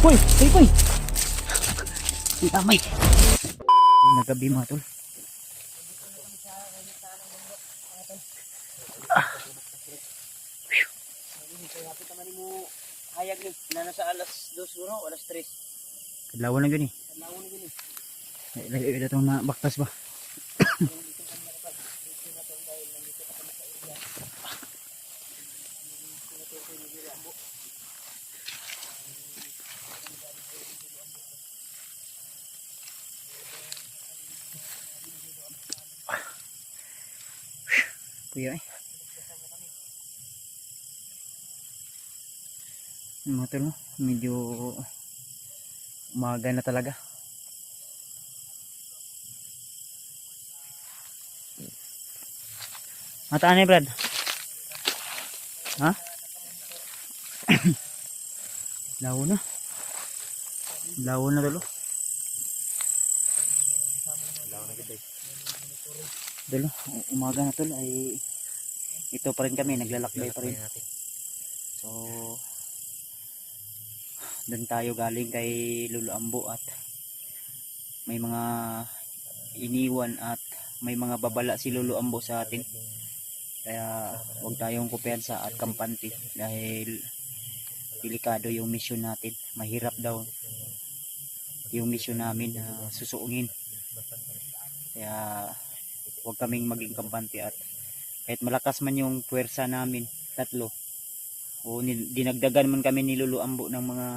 Hoy! Hoy! Hoy! Ang damay. Nagabi mga tol. Kapit naman mo hayag ni na nasa alas 2 siguro, alas 3. Kadlawan na gani. Kadlawon na gini. Layo ito na baktas ba? Kuya eh. Mga tol, no? Medyo umaga na talaga. Mataan eh, Brad? Ha? Lawo na. Lawo na tol. Dalo, umaga na tol ay ito pa rin kami, naglalakbay pa rin. So doon tayo galing kay Lolo Ambo at may mga iniwan at may mga babala si Lolo Ambo sa atin. Kaya huwag tayong kumpiyansa at kampante dahil delikado yung mission natin. Mahirap daw yung mission namin na susuungin. Kaya huwag kaming maging kampante at kahit malakas man yung puwersa namin, tatlo, o dinagdagan man kami ni Lolo Ambo ng mga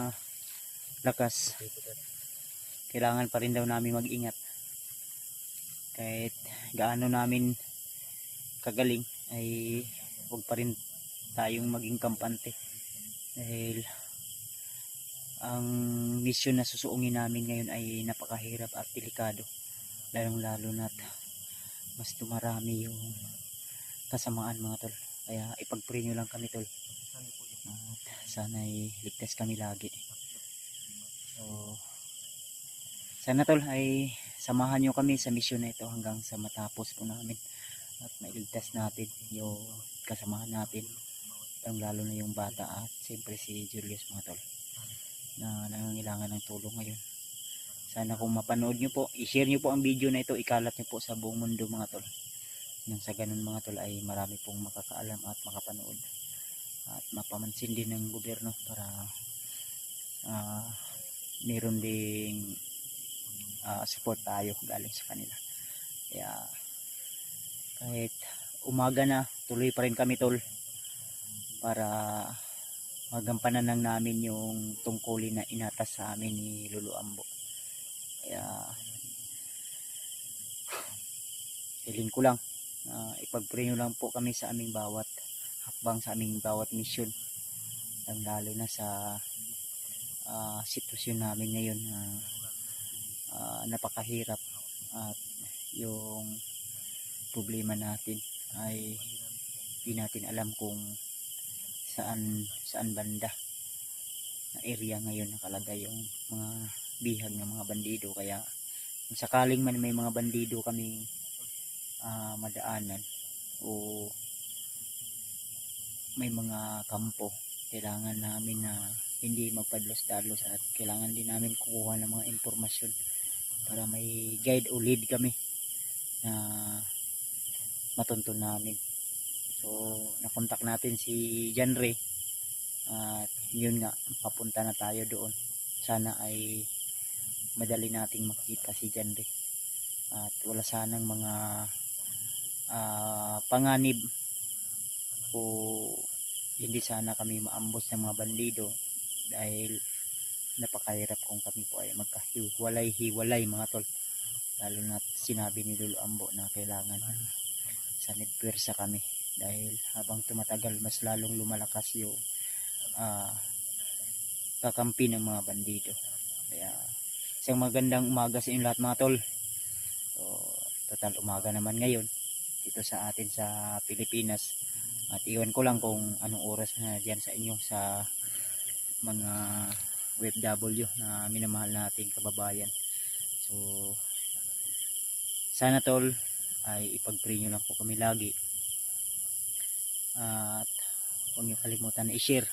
lakas, kailangan pa rin daw namin mag-ingat. Kahit gaano namin kagaling ay huwag pa rin tayong maging kampante dahil ang mission na susuungin namin ngayon ay napakahirap at delikado, lalong lalo na't mas dumarami yung kasamaan mga tol. Kaya ipag-pray nyo lang kami tol at sana'y ligtas kami lagi. So sana tol ay samahan nyo kami sa mission na ito hanggang sa matapos po namin at mailigtas natin yung kasamahan natin, lalo na yung bata at siyempre si Julius mga tol na nangangailangan ng tulong ngayon. Sana kung mapanood nyo po, i-share nyo po ang video na ito, ikalat nyo po sa buong mundo mga tol. Nang sa ganun mga tol ay marami pong makakaalam at makapanood at mapamansin din ng gobyerno para meron ding support tayo galing sa kanila. Kaya kahit umaga na, tuloy pa rin kami tol para magampanan lang namin yung tungkulin na inatas sa amin ni Lolo Ambo. Kaya hiling ko lang, ipag-pray nyo lang po kami sa aming bawat hakbang, sa aming bawat mission, lalo na sa sitwasyon namin ngayon na napakahirap at yung problema natin ay di natin alam kung saan banda na area ngayon nakalagay yung mga bihag ng mga bandido. Kaya kung sakaling man may mga bandido kaming madaanan o may mga kampo, kailangan namin na hindi magpadlos-dalos at kailangan din namin kukuha ng mga impormasyon para may guide o lead kami na matuntun namin. So nakontak natin si John Ray at yun nga, papunta na tayo doon. Sana ay madali nating makita si John Ray at wala sanang mga panganib o hindi sana kami maambos ng mga bandido dahil napakahirap kung kami po ay magkahiwalay-hiwalay mga tol, lalo na sinabi ni Lolo Ambo na kailangan sanid pwersa kami dahil habang tumatagal mas lalong lumalakas yung kakampi ng mga bandido. Kaya isang magandang umaga sa inyo lahat mga tol. So total umaga naman ngayon dito sa atin sa Pilipinas at iwan ko lang kung anong oras na dyan sa inyo sa mga OFW na minamahal nating kababayan. So sana tol ay ipag-pray nyo lang po kami lagi at huwag nyo kalimutan na i-share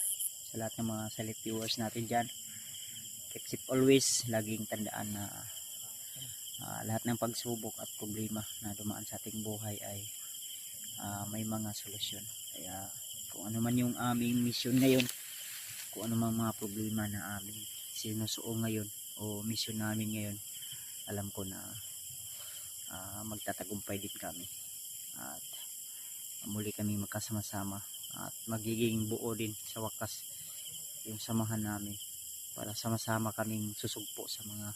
sa lahat ng mga silent viewers natin dyan. keep safe always. Laging tandaan na lahat ng pagsubok at problema na dumaan sa ating buhay ay may mga solusyon. Kaya kung ano man yung aming mission ngayon, kung ano man mga problema na aming sinusuong ngayon o mission namin ngayon, alam ko na magtatagumpay din kami at muli kami magkasama-sama at magiging buo din sa wakas yung samahan namin para sama-sama kaming susugpo sa mga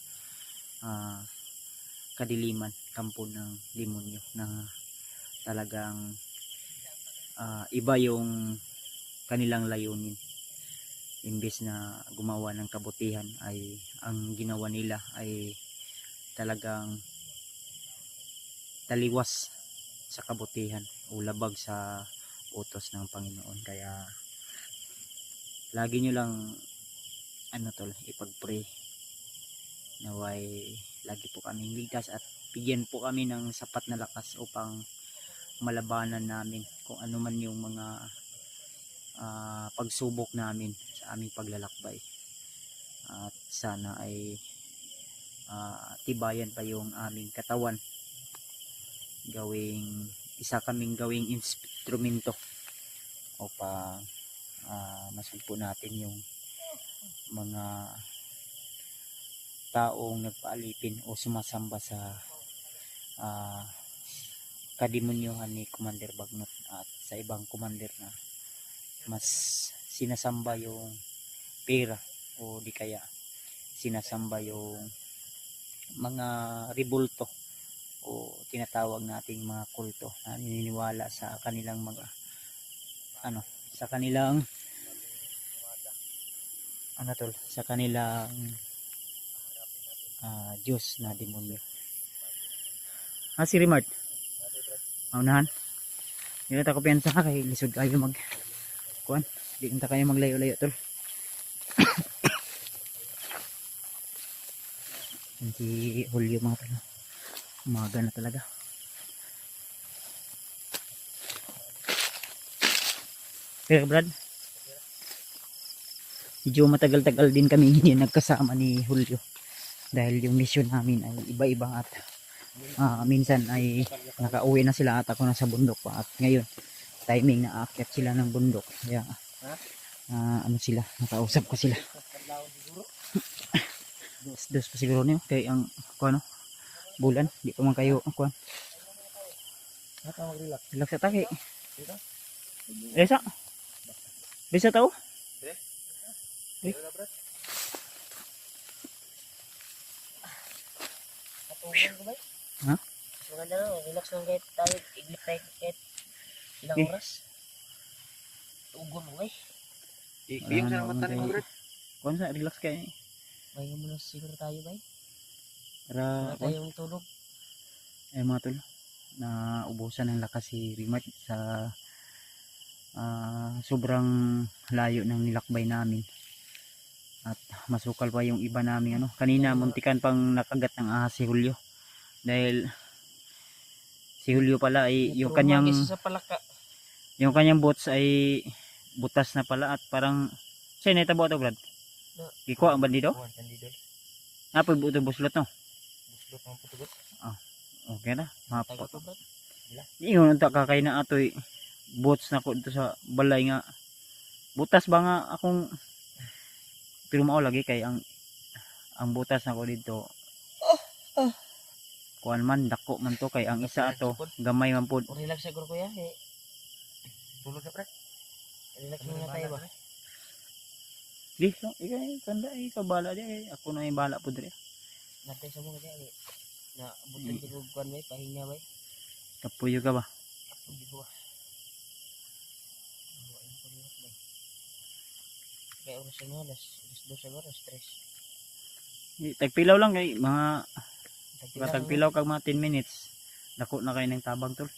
kadiliman, kampo ng demonyo na talagang iba yung kanilang layunin. Imbes na gumawa ng kabutihan ay ang ginawa nila ay talagang taliwas sa kabutihan o labag sa utos ng Panginoon. Kaya lagi nyo lang ipag-pray naway lagi po kaming ligtas at bigyan po kami ng sapat na lakas upang malabanan namin kung ano man yung mga pagsubok namin sa aming paglalakbay. At sana ay tibayan pa yung aming katawan, kaming gawing instrumento upang masugpo natin yung mga taong nagpaalipin o sumasamba sa kademonyohan ni Commander Bagnot at sa ibang commander na mas sinasamba yung pera o di kaya sinasamba yung mga rebulto o tinatawag nating mga kulto na naniniwala sa kanilang sa kanilang sa kanilang Diyos na demonyo. Si Remart maunahan hindi na ko piyansa ka kay lisod kayo kuan di na kayo maglayo-layo tol. Si Julio mga tol, umaga na talaga. Pero Brad, medyo matagal-tagal din kami hindi nagkasama ni Julio dahil yung mission namin ay iba-iba at minsan ay nakauwi na sila at ako nasa bundok pa at ngayon timing na aakyat sila ng bundok kaya sila nakausap ko sila. Dos pa siguro niyo kay ang bulan di pa man kayo relax sa taki Bisa tahu? Ha? Maganda lang, relax lang kahit tayo, iglip tayo kahit ilang oras. Tugon mo eh. Biyong sa mata ni Brad. Kuan sa relax kay. Bayo mo na siguro tayo ba? Para Wala tayong tulog. Mga tol, na ubusan ng lakas si Rimat sa sobrang layo ng nilakbay namin. At masukal pa yung iba namin kanina muntikan pang nakagat ng ahas si Julio dahil si Julio pala ay yung kanyang bots ay butas na pala at parang siya naitabo ito Brad ikuha ang bandido napag buto buslot no okay na mapot yun ang kakay na atoy bots na ko dito sa balay nga butas ba nga akong pero mao lagi kay ang butas na ko dito kuan man dako man to kay ang isa ato gamay man pud. Relax siguro kuya tulog ka pre. Relax muna tayo ba? Di so ikay tanda bala di ako na yung bala pud diri. Natay sa mga dili. Na buton di ko kuan bay pahinga bay. Kapuyo ka ba? Hindi ko. Kaya oras na alas 2 oras stress. Tagpilaw lang kay mga tagpilaw kag mga 10 minutes. Dako na kay ng tabang tol.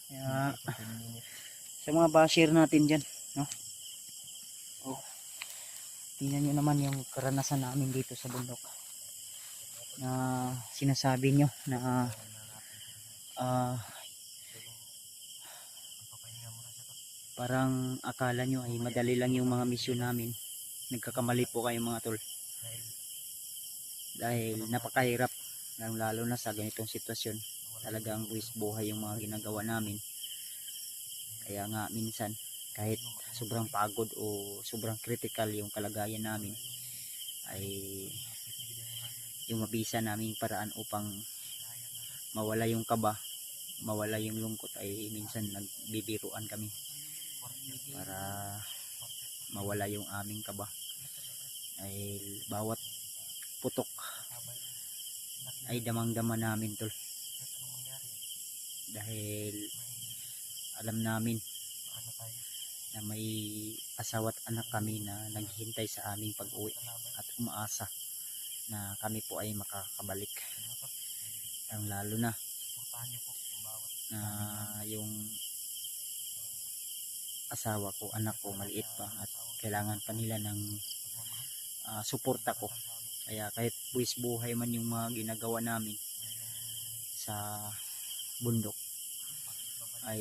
Kaya sa mga basher natin diyan, no? Tingnan niyo naman yung karanasan namin dito sa bundok. Na sinasabi nyo na parang akala nyo ay madali lang yung mga misyon namin. Nagkakamali po kayo mga tol. dahil napakahirap, lalo na sa ganitong sitwasyon. Talagang buwis buhay yung mga ginagawa namin. Kaya nga minsan kahit sobrang pagod o sobrang critical yung kalagayan namin, ay yung mabisa naming paraan upang mawala yung kaba, mawala yung lungkot, ay minsan nagbibiruan kami para mawala yung aming kaba. Ay bawat putok ay damang-dama namin, tol, dahil alam namin na may asawa at anak kami na naghihintay sa aming pag-uwi at umaasa na kami po ay makakabalik. Ang lalo na yung asawa ko, anak ko maliit pa at kailangan pa nila ng suporta ko. Kaya kahit buwis buhay man yung mga ginagawa namin sa bundok, ay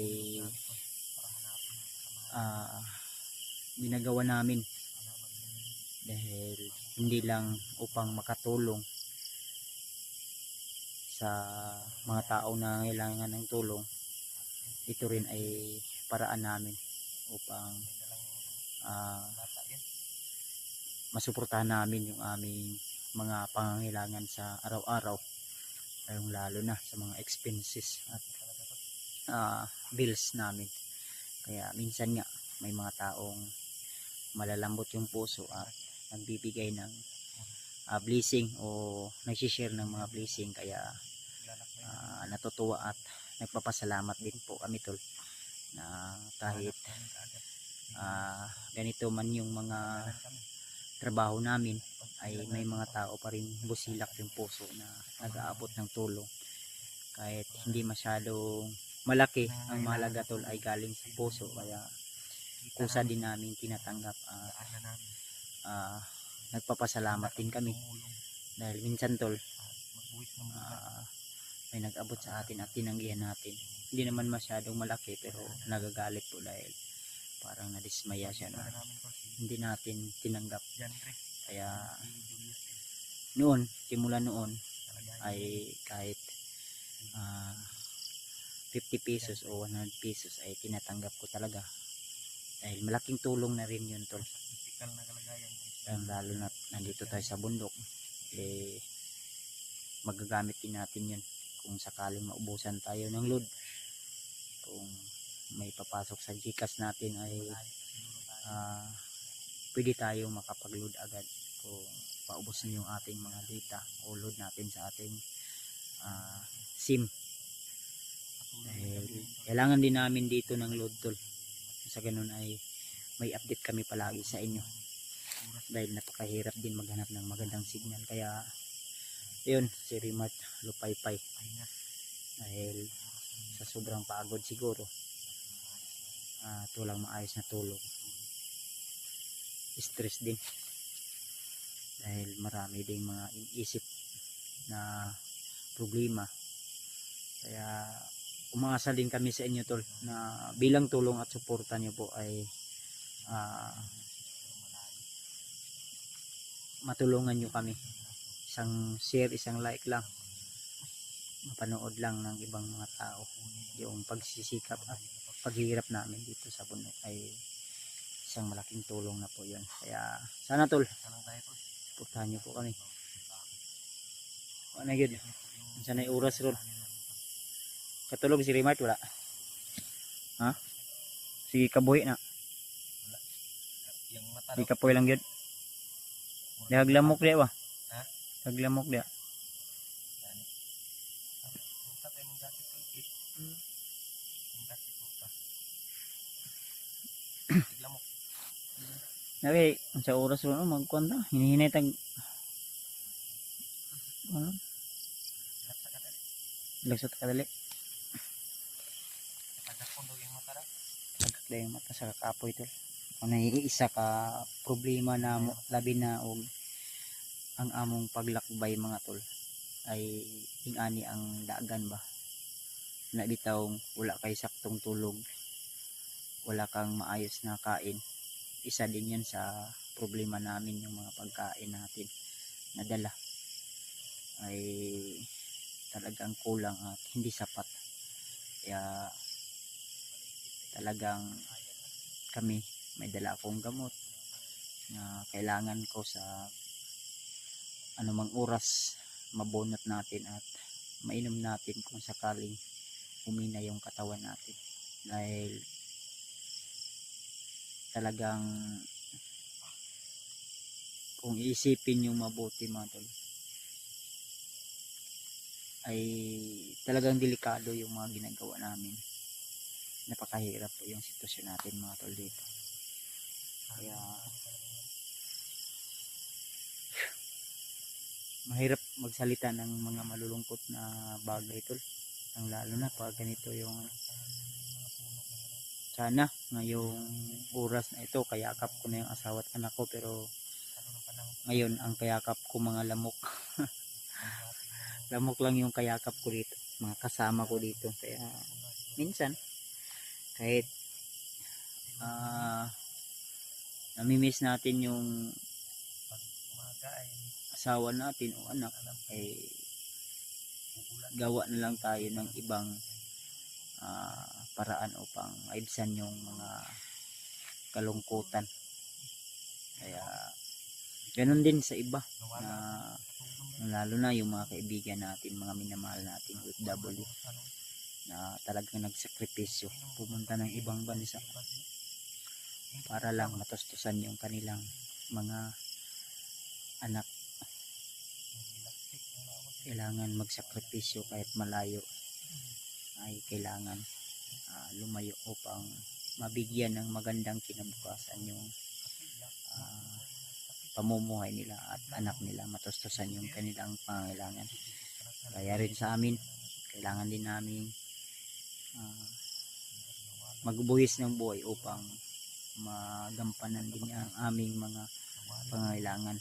ginagawa namin dahil hindi lang upang makatulong sa mga tao na kailangan ng tulong. Ito rin ay paraan namin upang masuportahan namin yung aming mga pangangailangan sa araw-araw, lalo na sa mga expenses at bills namin. Kaya minsan nga may mga taong malalambot yung puso at nagbibigay ng blessing o nagsishare ng mga blessing. Kaya natutuwa at nagpapasalamat din po kami, tol, na kahit ganito man yung mga trabaho namin, ay may mga tao pa rin busilak yung puso na nag-aabot ng tulong. Kahit hindi masyadong malaki, ang mahalaga, tol, ay galing sa puso. Kaya kusa din namin tinatanggap at nagpapasalamat din kami dahil minsan, tol, may nag-abot sa atin at tinanggihan natin. Hindi naman masyadong malaki pero nagagalit po dahil parang nadismaya siya na hindi natin tinanggap. Kaya noon, simula noon, ay kahit 50 pesos o 100 pesos ay tinatanggap ko talaga dahil malaking tulong na rin yun, tol. Lalo na nandito tayo sa bundok, magagamit din natin yun kung sakaling maubusan tayo ng load. Kung may papasok sa GCash natin ay pwede tayo makapag-load agad kung paubos na yung ating mga data o load natin sa ating SIM. Dahil kailangan din namin dito ng load, tol. Sa ganun ay may update kami palagi sa inyo dahil napakahirap din maghanap ng magandang signal. Kaya yun, si Rimat lupaypay dahil sa sobrang pagod siguro at walang maayos na tulog, stress din dahil marami ding mga inisip na problema. Kaya umaasa din kami sa inyo, tol, na bilang tulong at suporta nyo po ay matulungan nyo kami. Isang share, isang like lang, mapanood lang ng ibang mga tao yung pagsisikap at paghihirap namin dito sa bundok, ay isang malaking tulong na po yun. Kaya sana, tol, suportahan nyo po kami. Ano yun, sana yung oras ron katulog si Rimart, wala ha? Sige, kabuhi na di kapoy lang yun, di haglamok di ba? Haglamok di. Nabi, sa oras ron magkuhan ta, hinihinay tag lagsot kadali, tagak yung mata sa kakapoy, tol. Kung naiisa ka problema na labi na og ang among paglakbay, mga tol, ay ingani ang dagan ba na bitaw wala kay saktong tulog, wala kang maayos na kain. Isa din yan sa problema namin, yung mga pagkain natin. nadala ay talagang kulang at hindi sapat. Kaya talagang kami, may dala akong gamot na kailangan ko sa anumang oras mabunot natin at mainom natin kung sakaling humina yung katawan natin. Dahil talagang kung iisipin yung mabuti mga tol, ay talagang delikado yung mga ginagawa namin. Napakahirap po yung sitwasyon natin mga tol dito. Kaya mahirap magsalita ng mga malulungkot na bagay tol. Ang lalo na pag ganito yung sana ngayong oras na ito kayakap ko na yung asawa at anak ko, pero ngayon ang kayakap ko mga lamok. Lamok lang yung kayakap ko dito, mga kasama ko dito. Kaya minsan kahit namimiss natin yung asawa natin o anak, ay gawa na lang tayo ng ibang paraan upang maibsan yung mga kalungkutan. Kaya ganun din sa iba na lalo na yung mga kaibigan natin, mga minamahal natin OFW na talagang nagsakripisyo pumunta ng ibang bansa para lang matustusan yung kanilang mga anak. Kailangan magsakripisyo kahit malayo, ay kailangan lumayo upang mabigyan ng magandang kinabukasan yung pamumuhay nila at anak nila, matustusan yung kanilang pangangailangan. Kaya rin sa amin, kailangan din namin magbuhis ng buhay upang magampanan din ang aming mga pangangailangan.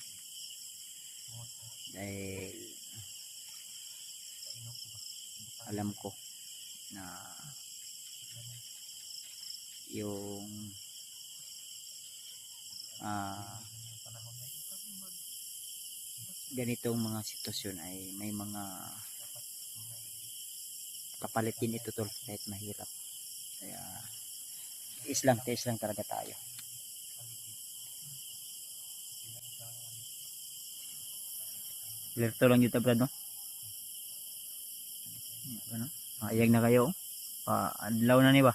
Dahil alam ko na yung ganitong mga sitwasyon ay may mga kapalit din ito tol, kahit mahirap. Kaya tiis lang talaga tayo. Lerto lang dito brad, no? Ano? Ayag na kayo. Adlaw na ni ba?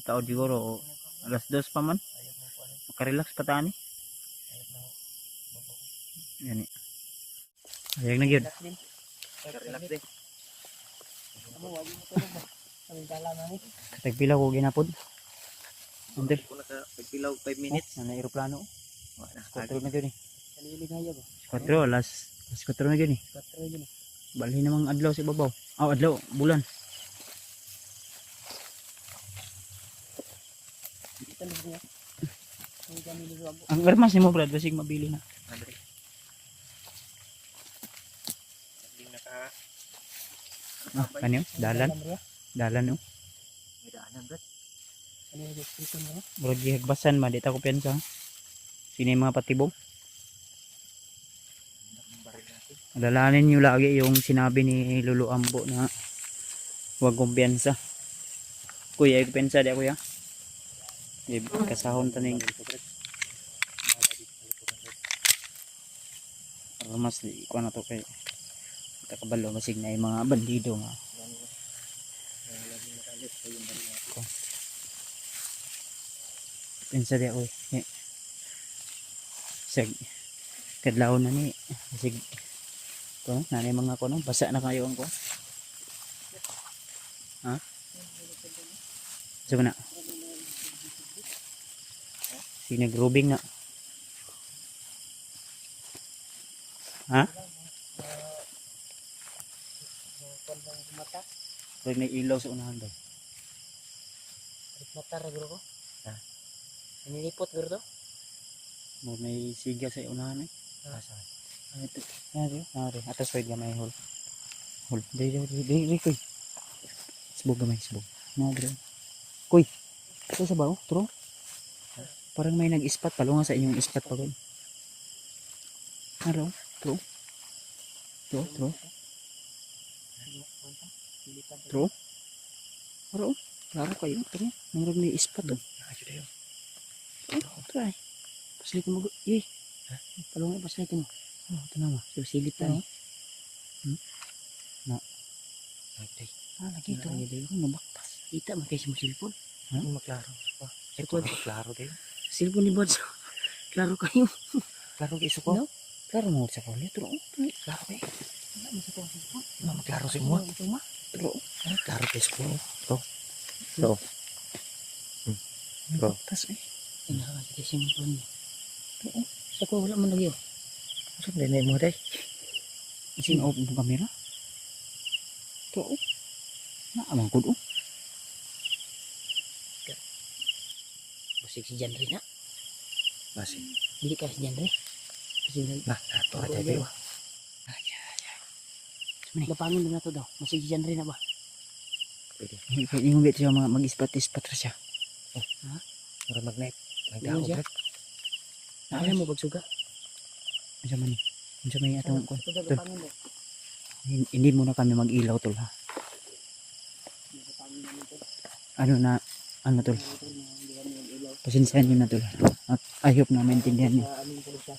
Taon siguro o alas 2 pa man. Makarelax pa tani. Yan eh. Ayag na gyud. Relax din. Katagpila ko ginapod. Until Kung nakapagpilaw 5 minutes. na eroplano. Wala. 4 na gyud eh. Kalilig nga yun. 4 alas 4 na gyud eh. 4 yun. Balhin namang adlaw sa ibabaw. Adlaw, bulan. Dito na siya. Ang dami ni Robo. Ang armas ni mo brad, basig mabili na. Madre. Hindi naka... Kanyo? Dalan? Dalan no? May daanan, brad. Ano yung description mo? Murag gihagbasan ma, di ta ko piyansa. Sino yung mga patibong? Ang baril natin. Alalahanin nyo lagi yung sinabi ni Lolo Ambo na huwag kumpiyansa. Kuya, ay kumpiyansa di ako ya. Kasahon taning mas ikuha na to kay kakabalo masig na yung mga bandido nga. Kumpiyansa di ako eh. Sag kadlaw na ni masig ko nanay mga ko no basa na kayo ang ko. Ha? So na. Sinagrubing na. Ha? Mata. Pag may ilaw sa unahan daw. Mata ra guro ko. Ha? Nilipot guro to. May siga sa unahan eh. Ano ito? Ano? Atas pwede gamay hol. Hol. Dali koy. Sibog gamay, sibog. Mga bro. Koy. Ito sa bao? Turo? Parang may nag-ispat. Palunga sa inyong ispat pa koy. Ano? True. True. True. Pero, klaro kayo. True. Mayroon may ispat to. Ayun na yun. Try. Pasalitin mo. Yay. Palungan pasalitin mo. Oh, tanong mo. Silip na no? Ay, Lagi ito. Nabaktas. Kita mo kayo sa silpon. hindi maklaro pa. Ito maklaro din. Silpon ni Bods. Klaro kayo. Klaro kayo ko. No? Klaro mo sa kanya. True. Klaro kayo. Wala mo sa kanya silpon. Maklaro sa mo. True. Klaro kayo ko. Nabaktas eh. Nakakita siya mo niya. Oo. Sa ko wala man lagi. Saan din mo day? Isin open mo kamera. Oo. Naamang ko doon. Busik si Janry na. Masih. Hindi ka si Janry. Kasi Nah, ato aja kayo. Lapangin na to daw. Masig si Janry na ba? Pwede. Pwede mo bit siya mag-ispat-ispat siya. Mura magnet. Ayun siya. Nakaya mo pagsuga? Ano man ni? Ano may atong kon? Hindi muna kami mag-ilaw tol ha. Ano tol? Pasensyahan nyo na tol. At I hope na maintindihan nyo.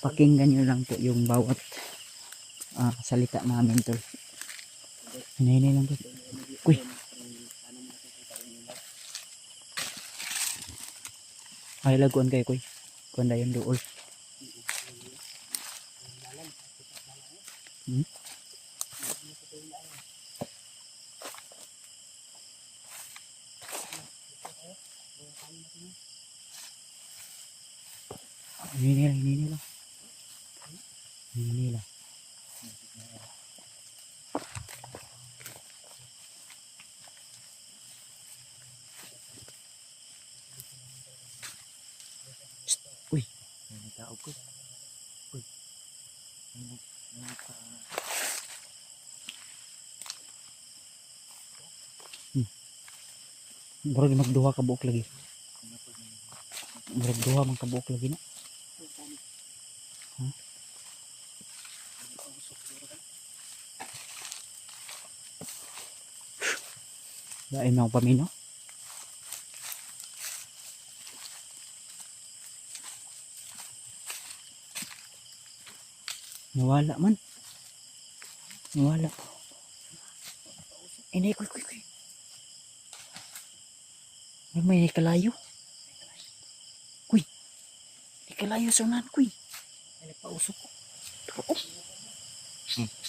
Pakinggan nyo lang po yung bawat salita namin tol. Hinay lang tol. Uy. Ay laguan kayo kuy. Kuan dayon dool. Ini lang. Uy, May tao ko. Uy. murag magduha ka buok lagi. Murag duha man ka buok lagi na. Dahil mga pamino. Nawala man. Nawala. Inay, kuy. May kalayo. Kuy. May kalayo sa unan, kuy. May nagpausok ko.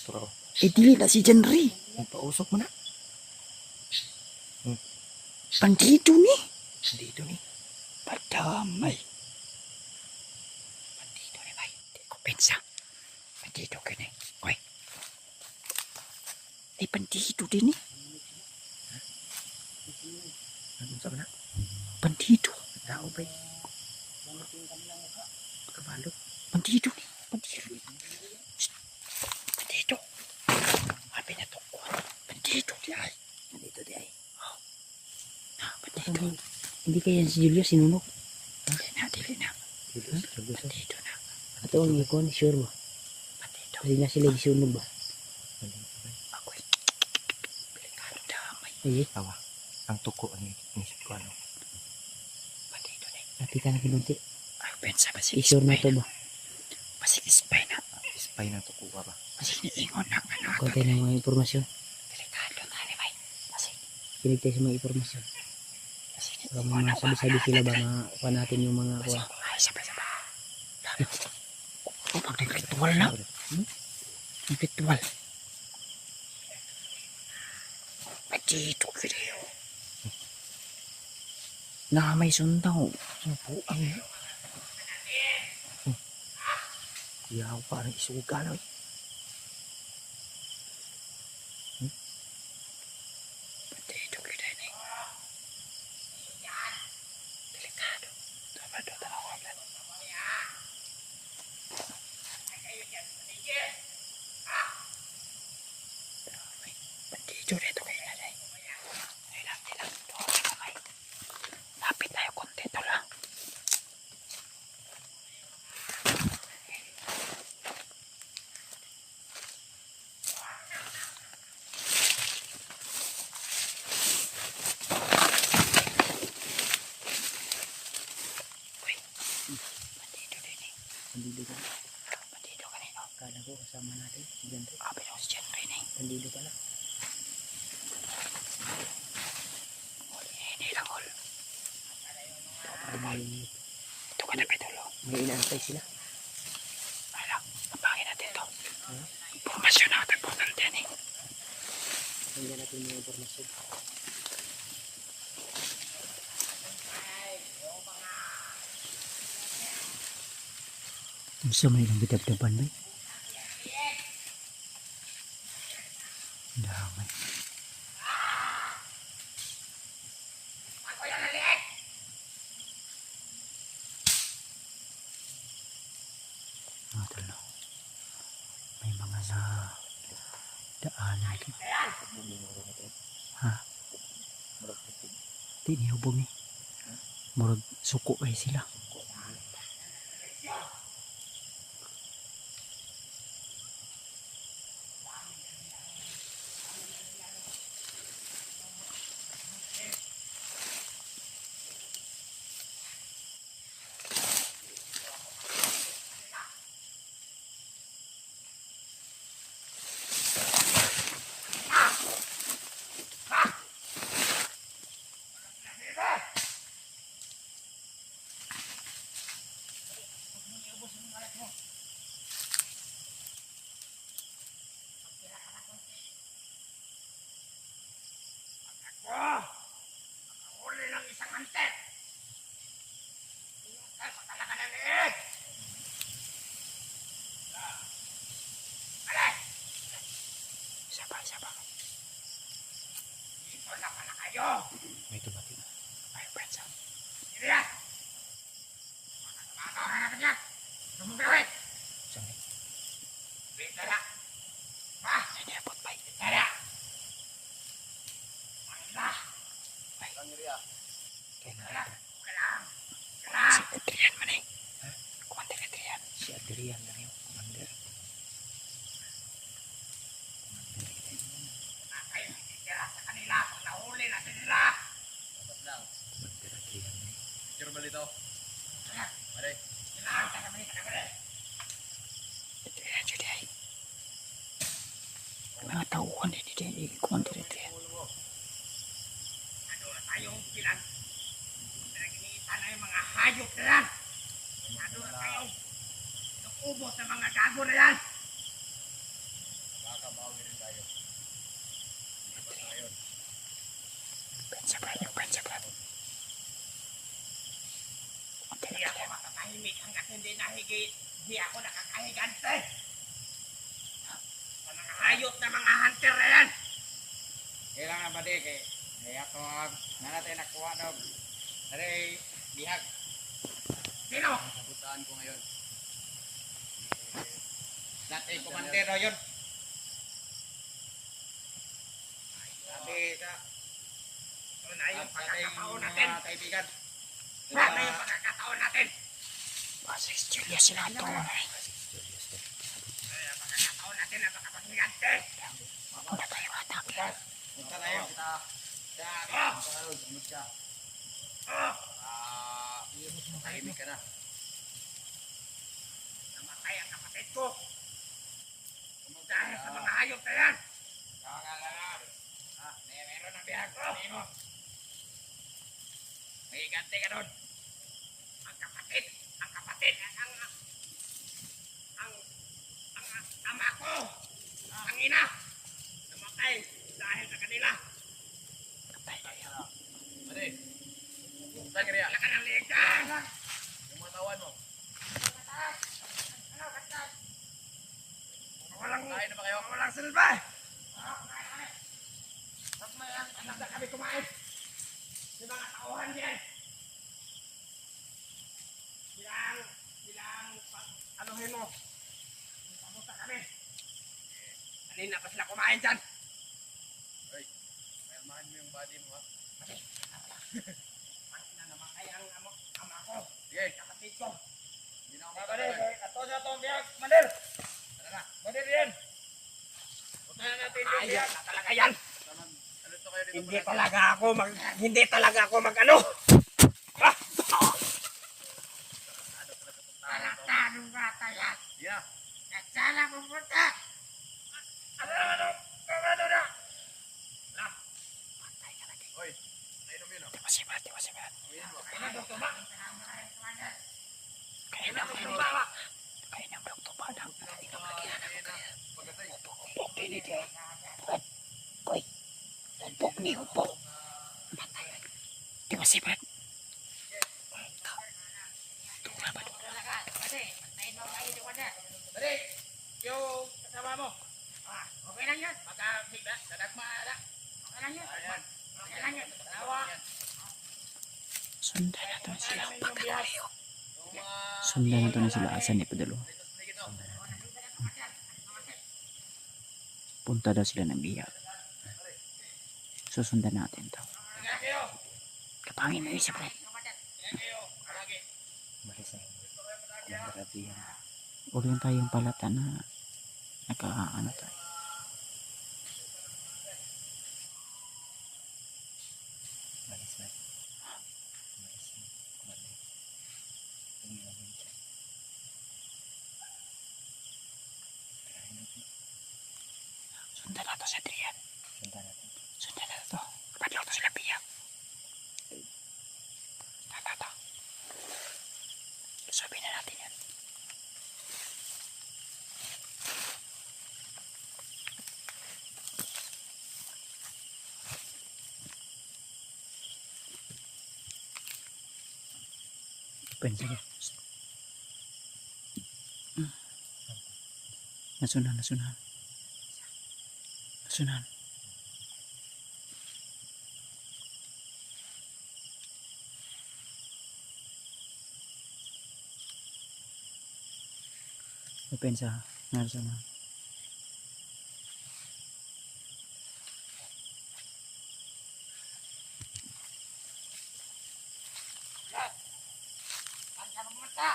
Turo. Dili na si Janry. Nagpausok mo na. Bandito ni. Dito ni. Padamay. Bandito ni, bay. Di ko pensa. Bandito ka ni. Kuy. Ay, bandito din ni. Ano sa na? Bandito. Tao ba? Kabalo. Bandito ni. Bandito. Habi na to. Bandito di ay. Nandito di ay. Bandito. Hindi kaya si Julia sinunok. Dili na. Bandito na. Ato ang ikon, sure ba? Bandito. Kasi nga sila gisunog ba? Ako'y delikado damay. Ay, Tawa. Ang tuko ni isip ko ano. Bandito ni. pati ka na kinunti. Ay, pensa ba si I-sure na to ba? Masig spy na. Ispay na tuko ka ba? Masig niingon lang ano. Konti ng mga informasyon. Delikado na ni bay. Masig. Kinig tayo sa mga informasyon. Masig Baka may mga sabi-sabi sila ba makuha natin yung mga kuha. Ay, sabay. Oh, mag-ritual na. Ritual. Bandito kayo. Na may sundaw. Buang. Yaw pa rin isuga na. Bandito kayo ni. Delikado. Dapat doon na ako agad. Bandito dito kayo na day. Ilang. Doon na kamay. Lapit tayo konti to lang. po kasama natin. Diyan rin. Abi yung si Jen Rene. Bandido pala. Hindi lang all. May, Ito ka na Pedro. may inaantay sila. Wala. Napangin natin to. Ha? Formasyon natin po ng tiyaning. Tingnan natin yung informasyon. Ang sa may lang bitab-taban ba? Damay. Mga talo. May mga na daanan ka. Ha? Di niyo bumi. Murag suko ay sila. May tumating. Ay, Prensa. Saan Hindi abot pa. Kailangan. Si Adrian man eh. Commander Adrian. Si Adrian lang yung commander. Commander Adrian na eh. Adrian, Judy ay. Mga tauhan din din eh. Commander Adrian. Hayop na yan! Masyado na kayo! Ubos sa mga gago na yan! Prensa Brad, yung Prensa Brad. Commander Hindi ako Adrian. makakahimik hanggat hindi nahigit. Hindi ako nakakahigante! Sa mga hayop na mga hunter na yan! Kailangan ba di kay ako na natin nakuha daw. Dari bihag. Sino? Sabutaan ko ngayon. Dati komandero yun. Sabi ka. Ito na yung pagkakataon natin. Kaibigan. Ito na yung pagkakataon natin. Basis Julius sila ito. Kaya pagkakataon natin na makapagmigante. Wala tayong anak. Punta tayo. Tahimik ka na. Namatay ang kapatid ko. Dahil sa mga hayop na yan. Meron ang bihag ko. May ganti ka doon. Ang kapatid, ang ama ko, ang ina, namatay dahil sa kanila. Patay kayo. Ate, saan ka riyan? Wala ka ng liig dyan! Yung mga tawan mo. Walang silba! Pag may anak na kami kumain, yung mga tauhan yan. Bilang anuhin mo. Pamusta kami. Kanina pa sila kumain dyan. Ay, mayamahan mo yung body mo ha. Pagkina naman kaya ang ama ko. Sige. Kapatid ko. Hindi na ako matatagal. Ato sa itong biyag. Manil! Tara na. Manil yan. Puntahan natin yung biyag. Na talaga yan. Hindi talaga ako mag ano. Ah! Tarantanong bata yan. Yeah. Sana pupunta. Ano na? Oy, nainom yun. Masibat. Kailan doktor ba? Kaya na doktor ba na? Umpok din ito. Koy. Umpok ni umpok. Di masibat. Dali, yung kasama mo. Okay lang yan. Magkabigla, dadagma na. Okay lang yan. Okay lang yan. Tawa. Sundan natin sila. Pagkakaliw. Yung mga... Sundan natin na sila. Asan ni Padalo? Punta daw sila ng biyak. Susundan natin to. Tingnan kayo. Kapangin mo isip rin. Tingnan kayo. Palagi. Huwag lang tayong palata na nakaano tayo. Sundan natin sa Adrian. Sundan natin to. Padlok to sila biyak. Tata. Sabihin na natin yan. Pensa niya. Nasunan. Pensa. Nasunan. Saan ka pumunta?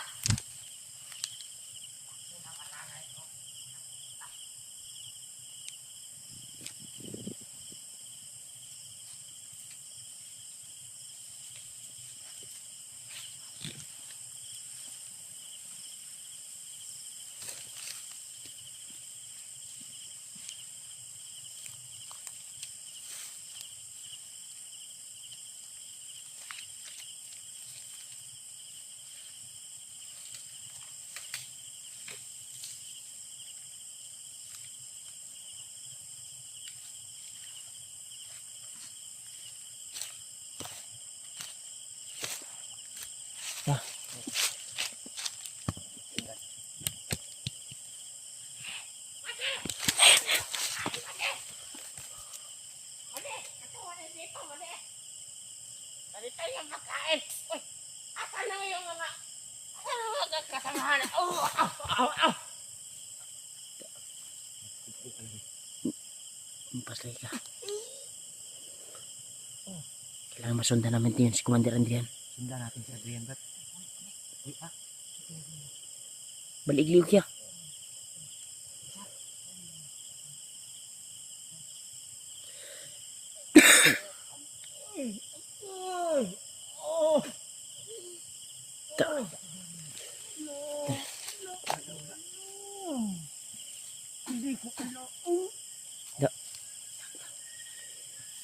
Dali tayo makain. Uy, asan na yung mga... Asan na mga kasamahan? Aw! Paslay ka. Kailangan masundan namin yun si Commander Adrian. Sundan natin si Adrian, Brad. Baligliw kya.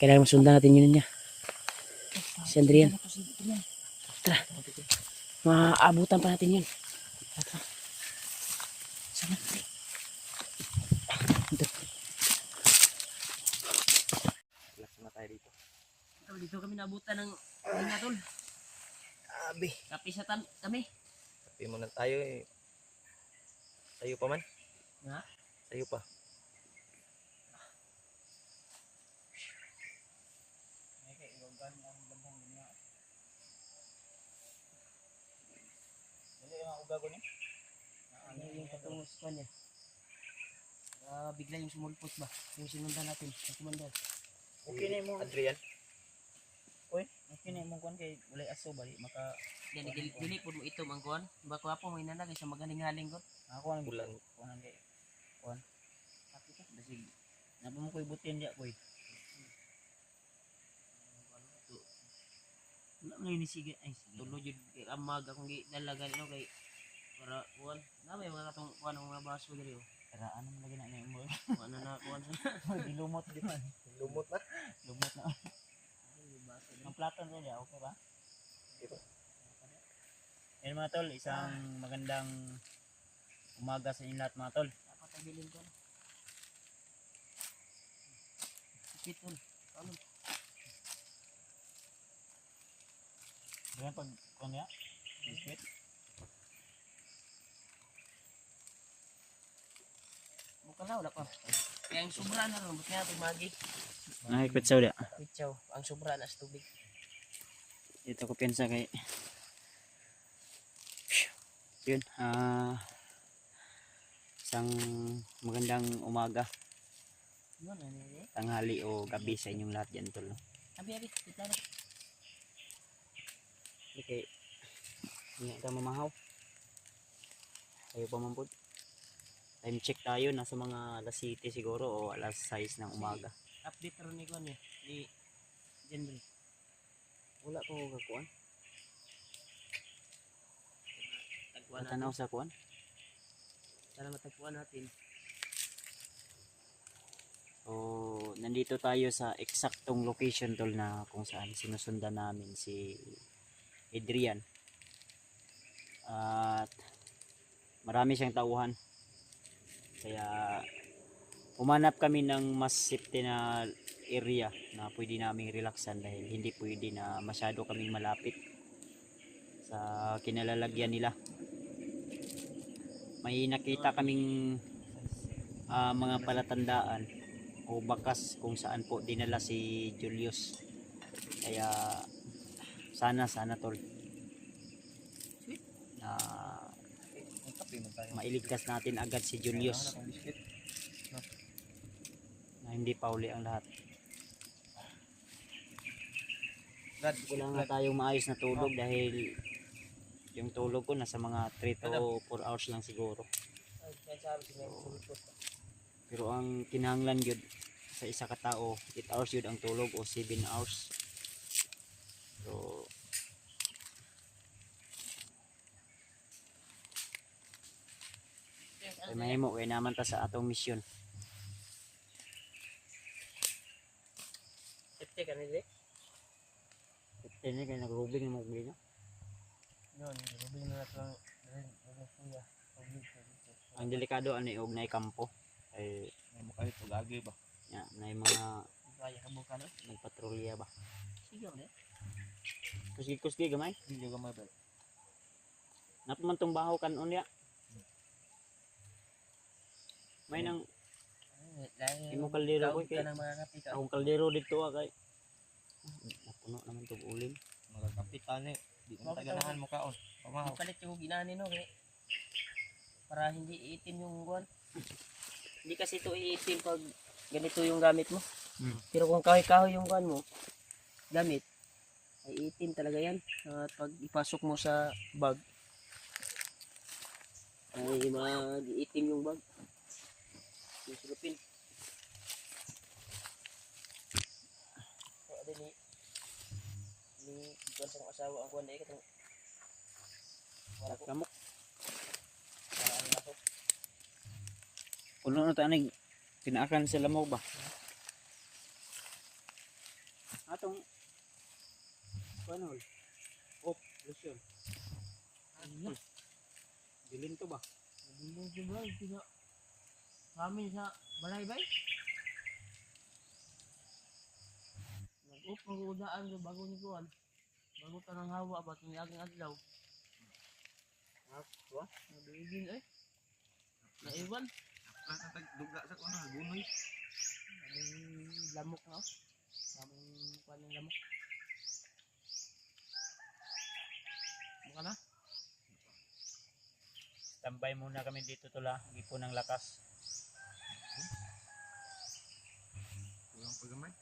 Kailangan masundan natin yun niya. Si Adrian. Tara. Maabutan pa natin yun. Sana. Relax na tayo dito. Dito kami nabutan ng nga tol. Abi, Kapi sa kami. sabi mo na tayo eh. Tayo pa man. Ha? Tayo pa. Ano yung katungos pa niya? Bigla yung sumulpot ba? Yung sinundan natin, yung kumandar. Okay na mo. Adrian. Okay na yung kuhan kay walay aso ba? Dili po mo ito mangkuhan. Bako po may nanagay sa magaling-haling ko. Ako ang bulan. Kuhan kay kuhan. Ako ko basig. Napa mo koy butin dia koy. Wala nga ini sige ay sige. Tulo jud kay amag akong gidalagan no kay Para kuan. Na may mga katong kuan ng mga baso diri oh. Karaan naman lagi na niya mo. Kuan na kuan sa Dilumot di man. Lumot na. Lumot na. baso. Ang platon niya, okay ba? Yan mga tol, isang magandang umaga sa inyo lahat mga tol. Dapat tabilin ko. Sikit tol. Ano? Ganyan pag kunya, biscuit. Bukan na wala pa. Kaya ang sobra na ron, buti nga ito magi. Nakikipit sa ulit. Pitsaw, ang sobra na sa tubig. Dito ko piensa kay yun, isang magandang umaga, Yun, ano yun eh. tanghali o gabi sa inyong lahat dyan tol. No? Abi, kita na. Okay, hindi ka mamahaw. Tayo pa man po. Time check tayo, nasa mga alas 7 siguro o alas 6 ng umaga. Update ron ni kuan eh. Ni Jenry. Wala ko kakuan. Tagpuan natin. Matanaw sa kuan. Sana matagpuan natin. So, nandito tayo sa eksaktong location tol na kung saan sinusundan namin si Adrian. At marami siyang tauhan. Kaya umanap kami ng mas safety na area na pwede naming relaxan dahil hindi pwede na masyado kaming malapit sa kinalalagyan nila. May nakita kaming mga palatandaan o bakas kung saan po dinala si Julius. Kaya sana tol na mailigtas natin agad si Julius na hindi pa uli ang lahat. Wala nga tayong maayos na tulog dahil yung tulog ko nasa mga 3 to 4 hours lang siguro. Ay, kaya sabi si Memo sulod. Pero ang kinahanglan yun sa isa ka tao, 8 hours yun ang tulog o 7 hours. So, ay mahimo kay naman ta sa atong mission. Safety ka nila. Ini kay nagrubing mo gino. Yun, rubing na ito rin. Ano kuya? Ang delikado ani og nay kampo. Ay Mo kahit ugagi ba. ya, nay mga Kaya kabuka na. nagpatrolya ba. Sige ulit. Kuski gamay. Hindi ka may ba. Napaman tong bahaw kanon ya. May nang imo kaldero ko kay ng mga kapika. akong kaldero dito kay napuno naman tong uling. Mga kapitan eh. Di mo taganahan mo kaon. Pamahaw. Ipalit yung ginani no kay para hindi iitim yung guwan. Hindi kasi ito iitim pag ganito yung gamit mo. Pero kung kahoy-kahoy yung guwan mo, gamit, ay iitim talaga yan. At pag ipasok mo sa bag, ay mag-iitim yung bag. Yung sulupin. So, ada ni buwan sa asawa ang kuwan na ikatong wala ko. Kamok. Wala ang laso. Puno na tanig pinaakan sa lamaw ba? Atong panol. Oh, lotion. Ayun. Bilin to ba? Bilin ko ba? Ito kami sa balay bay. Nag-up mag-udaan sa bago ni Kuan. Bago ka ng hawa ba itong aking adlaw. Wa? Nabigin eh. Naiwan. Lasa tag duga sa kuno gunoy. Aming lamok na. Aming Kuan ng lamok. Buka na? Tambay muna kami dito tula, gipo ng lakas. Kulang pagamay.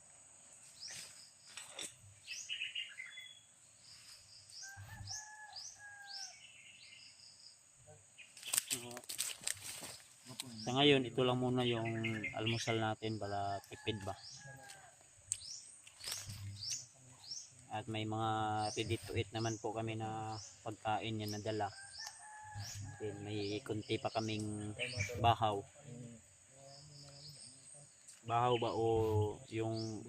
Sa ngayon, ito lang muna yung almusal natin bala tipid ba. At may mga ready to eat naman po kami na pagkain yan nadala. Then may kunti pa kaming bahaw. Bahaw ba o yung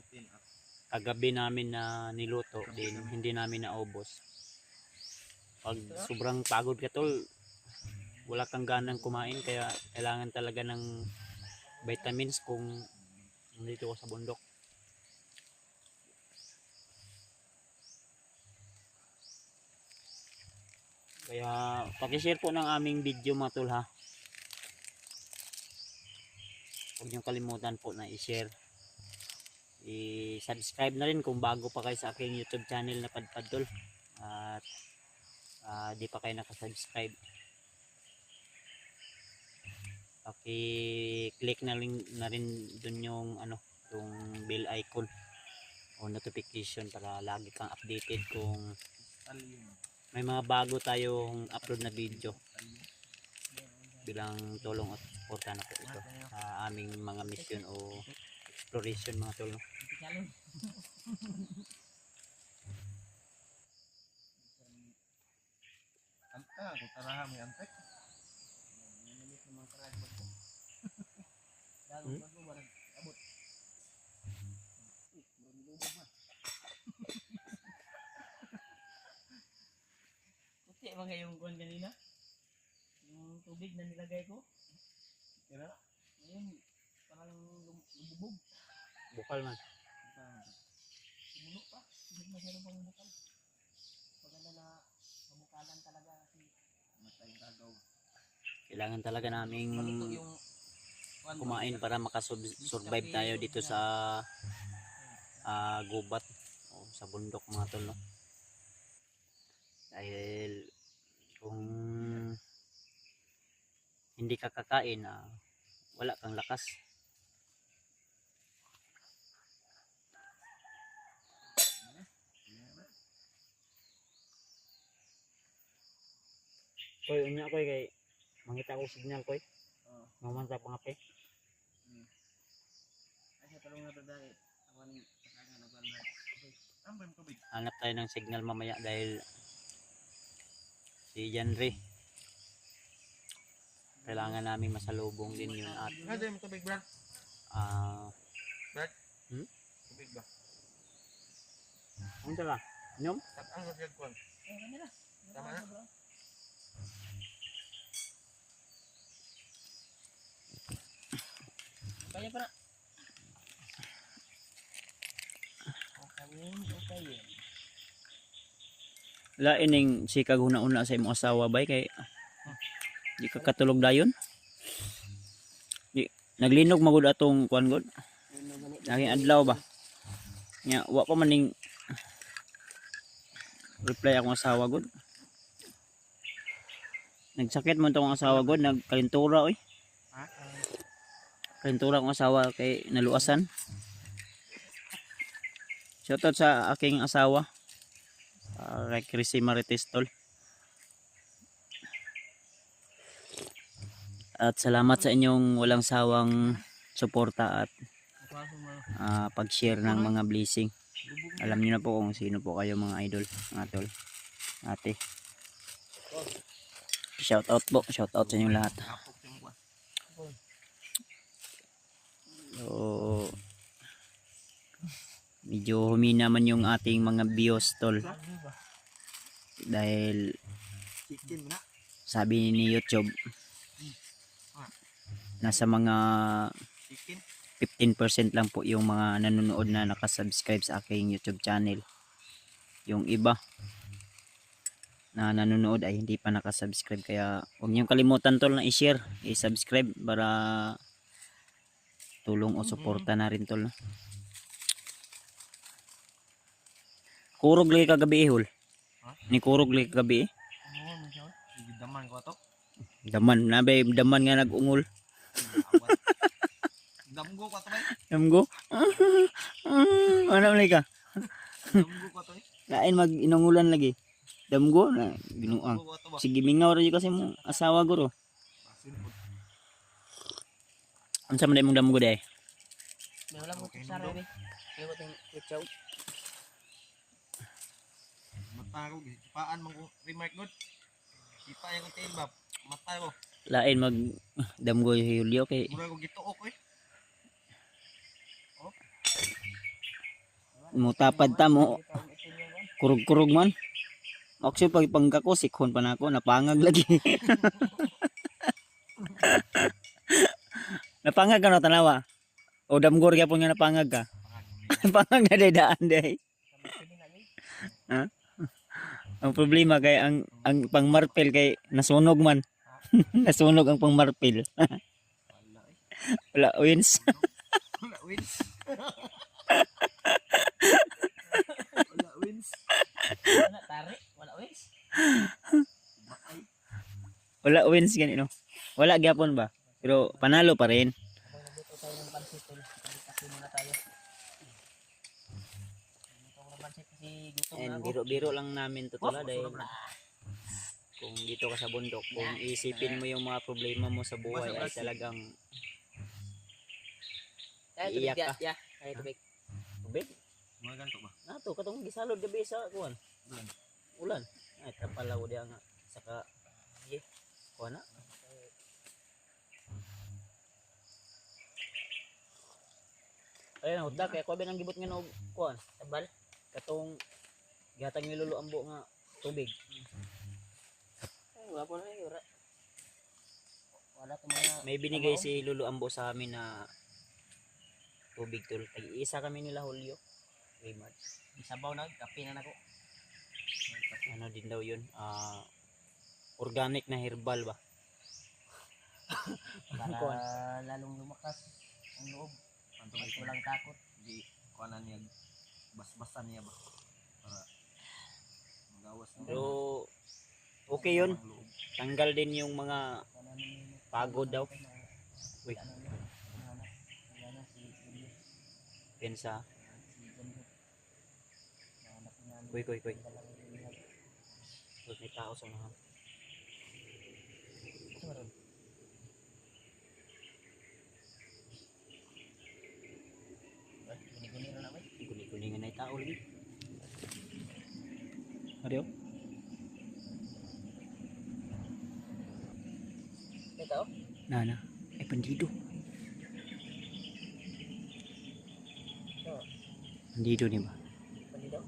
kagabi namin na niluto din hindi namin naubos. Pag sobrang pagod ka tol, wala kang ganang kumain kaya kailangan talaga ng vitamins kung nandito ko sa bundok. Kaya paki-share po ng aming video mga tol ha. Huwag niyong kalimutan po na i-share. I-subscribe na rin kung bago pa kayo sa aking YouTube channel na Padpad tol. At di pa kayo nakasubscribe. Paki-click na rin dun yung yung bell icon o notification para lagi kang updated kung may mga bago tayong upload na video bilang tulong at suporta na po ito sa aming mga mission o exploration mga tol. Anta, kutaraha mo yung antek. Puti mga yung kuwan kanina. Yung tubig na nilagay ko. Kira? Ngayon, parang lumubog. Bukal man. Bumulo pa. Hindi masyadong pang bukal. Maganda na mabukalan talaga kasi Matay gagaw. Kailangan talaga naming maluto yung kumain para makasurvive tayo dito sa gubat o sa bundok mga tol no? Dahil kung hindi ka kakain wala kang lakas. Koy unya koy kay mangita ko signal koy. Mamanta pangape. ay sa talong na to dahil awan kakangan awan na. Ambay mo tubig. Hanap tayo ng signal mamaya dahil si Janre kailangan namin masalubong din yun at Ambay mo tubig, Brad. Brad? Tubig ba? ano tala? Inom? Ang sasiyag ko. Kanila. Tama na? Kaya pa na. Okay yun. Lain ning si kaguna-una sa imong asawa bay kay di ka katulog dayon. Di naglinog magud atong kuan god. Laging adlaw ba? Nya wa pa man ning reply akong asawa god. Nagsakit man tong asawa god, nagkalintura oy. Kalintura akong asawa kay naluasan. Shoutout sa aking asawa. Kay Chrissy Marites tol. At salamat sa inyong walang sawang suporta at pag-share ng mga blessing. Alam niyo na po kung sino po kayo mga idol, mga tol, ate. Shoutout po, shoutout sa inyong lahat. So, medyo humina man yung ating mga views tol. Dahil sabi ni YouTube nasa mga 15% lang po yung mga nanonood na nakasubscribe sa aking YouTube channel. Yung iba na nanonood ay hindi pa nakasubscribe, kaya huwag niyong kalimutan tol na i-share, i-subscribe para tulong o suporta na rin tol. Kurog lagi kagabi ihol. Ni kurog lagi kagabi eh. Daman ko to. Daman, nabay daman nga nag-ungol. Damgo ko to, bay. Damgo. Ano lagi ka? Damgo ko to. Lain mag-inungulan lagi. Damgo na ginuang. Damgo ko to ba? Sige mingaw ra kasi mo asawa guro. Unsa man imong damgo day? May wala mo kutsara rin. Kaya ko tayong kutsaw. Mataro, paan mong remark god. Kita yung kutin ba? Matay mo. Lain mag damgoy Julio kay Mura ko gituok eh. mo tapad ta mo kurog-kurog man. Actually pag pangka ko sikhon pa nako napangag lagi. Napangag ka no tanawa. O damgor gyapon nga napangag ka. Napangag na day daan day. Ha? Ang problema kay ang pangmarpel kay nasunog man. Nasunog ang pangmarpel. Wala wins. Wala wins. Wala wins. Wala tari, wala wis. Wala wins gani no. Wala gyapon ba? Pero panalo pa rin. Habang nagluto tayo ng pansit, tol. Kasi muna tayo. Nagluto ko ng pansit kasi gutom na And ako. biro-biro lang namin to tula dahil kung dito ka sa bundok, kung isipin mo yung mga problema mo sa buhay ay talagang Ay, iiyak tubig, ka. ya. Ay, tubig. tubig. Mga ganito ba? Nato katong gisalod gabi sa kuan. Ulan. Ay trapala ko diya nga saka kuan na. Ayun, hudla kaya ko ba nang gibot nga no kuan. Tabal. Katong gihatag ni Lolo Ambo nga tubig. Ay, wala po na yun. Wala to mga... May binigay si Lolo Ambo sa amin na tubig tol. Tag-isa kami nila Julio. Raymond. Isabaw na, kape na nako. Ano din daw yun? Organic na herbal ba? Para lalong lumakas ang loob. Mas walang takot. Di kuanan niya basbasan niya ba? Para magawas ng Pero okay yun. Tanggal din yung mga pagod daw. Uy, pensa. Kuy. Uy, may tao sa mga. Guni-guni na naman. Guni-guningan na yung tao lagi. Ariyo? Ito? Nana. Ay, bandido. Bandido ni ba? Pandidaw?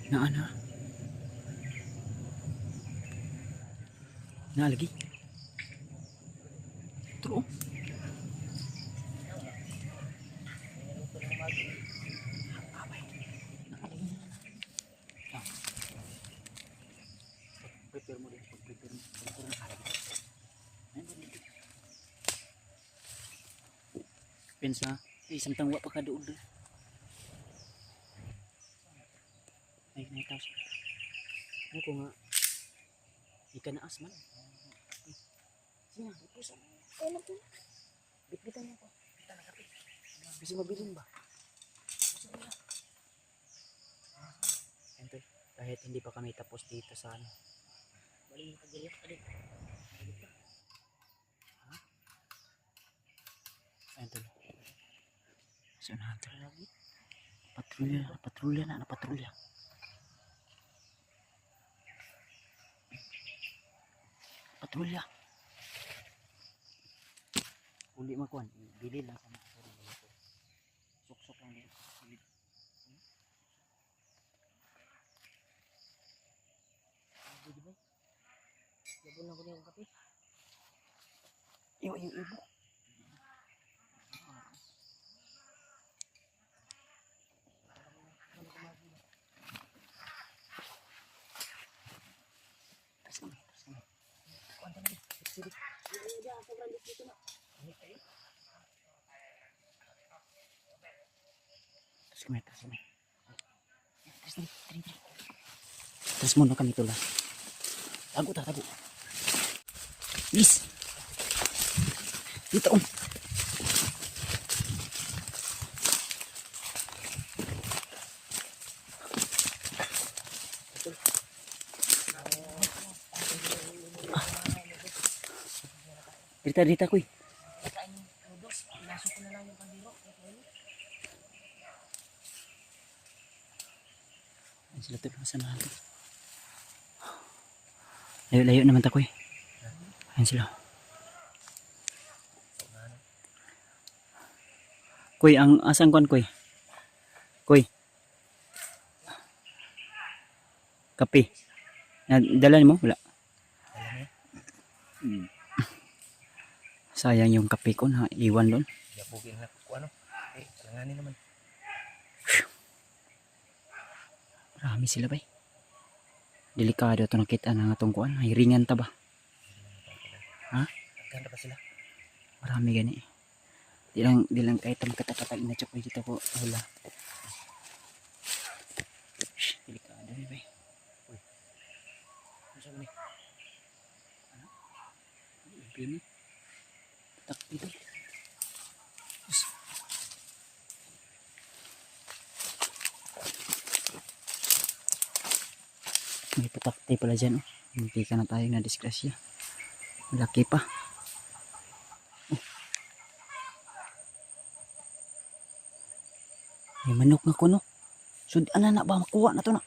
Na. Na lagi. True. Prepare mo din. Prepare mo. Pensa. Samtang wa pa ka doon. Ay, naitaw siya. Ano ko nga. Ika na asman. Sige na, ipusa mo. Ay, lang po. Bitbitan niya po. Bitan na kape. Kasi mabilin ba? Ento, kahit hindi pa kami tapos dito sa ano. Baling kagilip ka din. Ento. So na ito. Patrolya na. Patrolya. Uli makuan, bili lang sama ako rin dito. Sok-sok lang dito. Di ba? Gabon lang ko niya ang kape. Ibo. Terus kami. Kuanta na. Sirik. Hindi ako brandit dito na. Terus kami. Terus muna kami tula. Tago. Yes. Dito. Dita kuy. Kain noodles. Pinasok ko na lang yung kandiro. Ayan sila tol. Samahan to. Layo-layo naman ta, Kuy. Ayan sila. Kuy, ang asang kuan, Kuy? Kuy. Kape. Dala mo? Wala. Sayang yung kape ko na iwan doon. Yapugin na ko ano. Alanganin naman. Marami sila ba? Delikado ito nakita na nga kuan. Ay ringan ta ba? Ha? Ganda pa sila. Marami gani. Di lang kahit ang katakatag na chokoy dito ko. Wala. Delikado ni ba? Uy. Ano sa ni? Ano? Pini. Tak dito. May patakti pala dyan. Oh. Hindi ka na tayo na disgrasya. Malaki pa. Oh. May manok na kuno. So, ano na ba? Makuha na to na.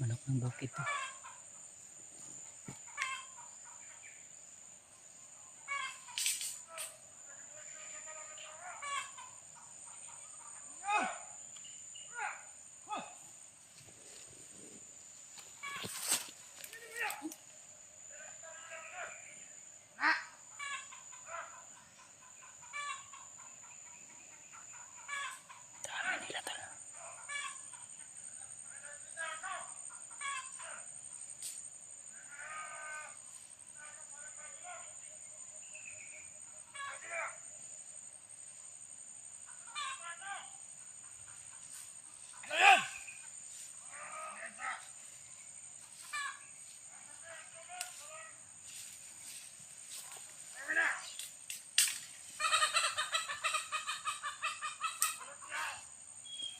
Manok ng bukid to. Dami nila to.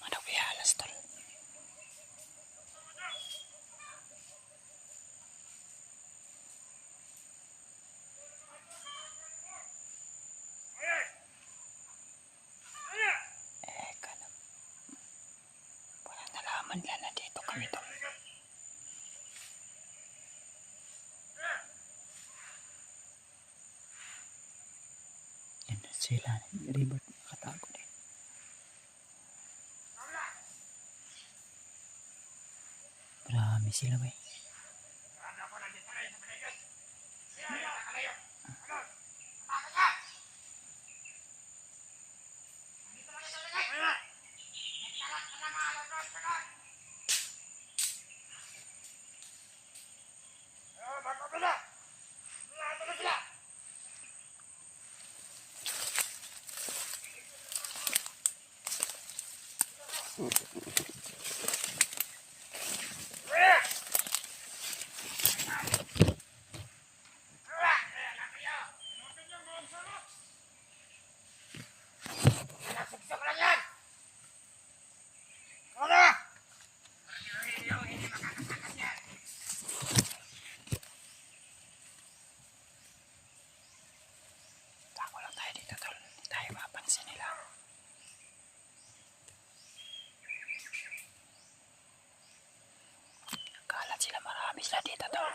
Manok bihalas tol. Wala nalaman nila na dito kami tol. Yan na sila. Ribot nakatago din. Marami sila ba? Tago lang tayo dito tol. Hindi tayo mapansin nila. Kalat sila, marami sila dito tol.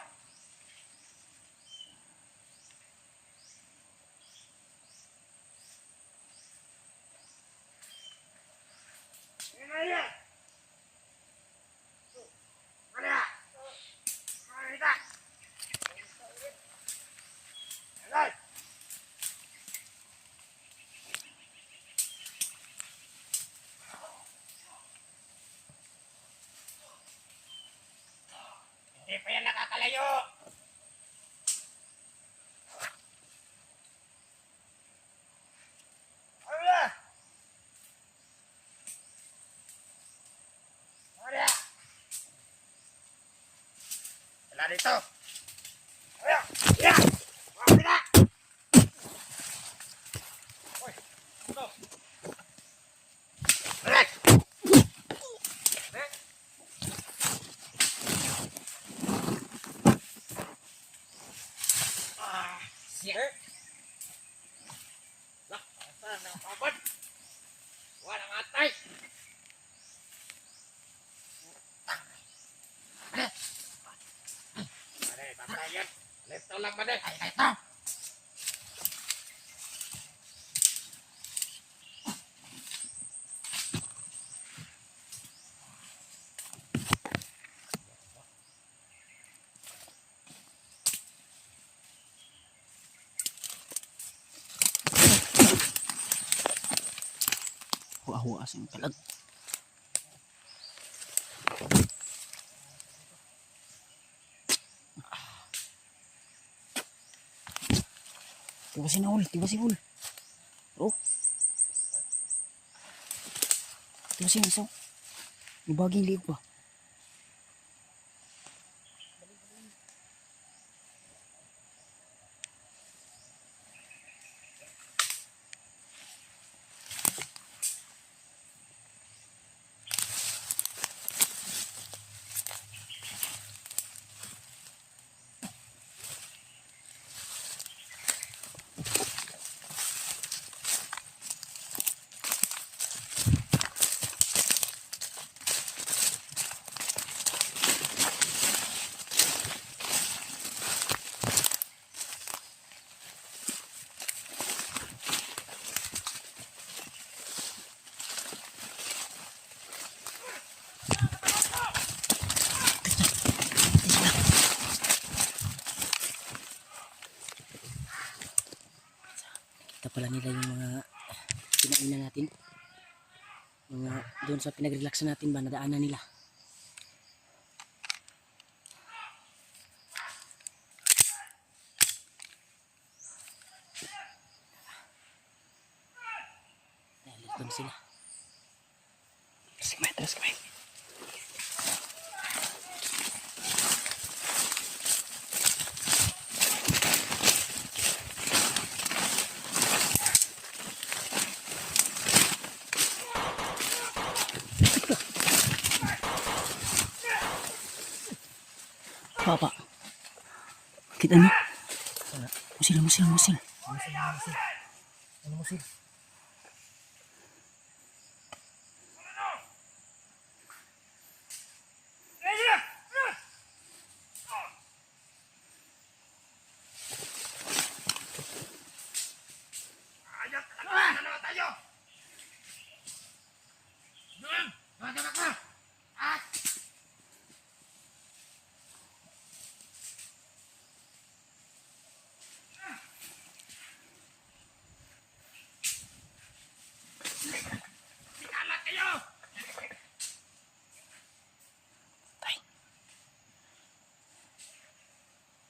Hindi pa yan nakaka ka dito. Ayan! Ayan! Wala ka! Uy! Ito! Ayan! Ayan! Ah! Siya! Lah! Saan ang pabad? Walang atay! Mare, tatayan! Lito lang, mare! Ay, ito! Huwa-huwa sa kalag. Tibasin na ul, tibasin ul. Oh. Tibasin na so. Ibaging liig ba? Kita pala nila yung mga pinainan natin. Mga doon sa pinag-relax natin ba, nadaanan nila. Dahil doon sila. Terus kemay. Apa? Kita ni. Musil. Ano musil?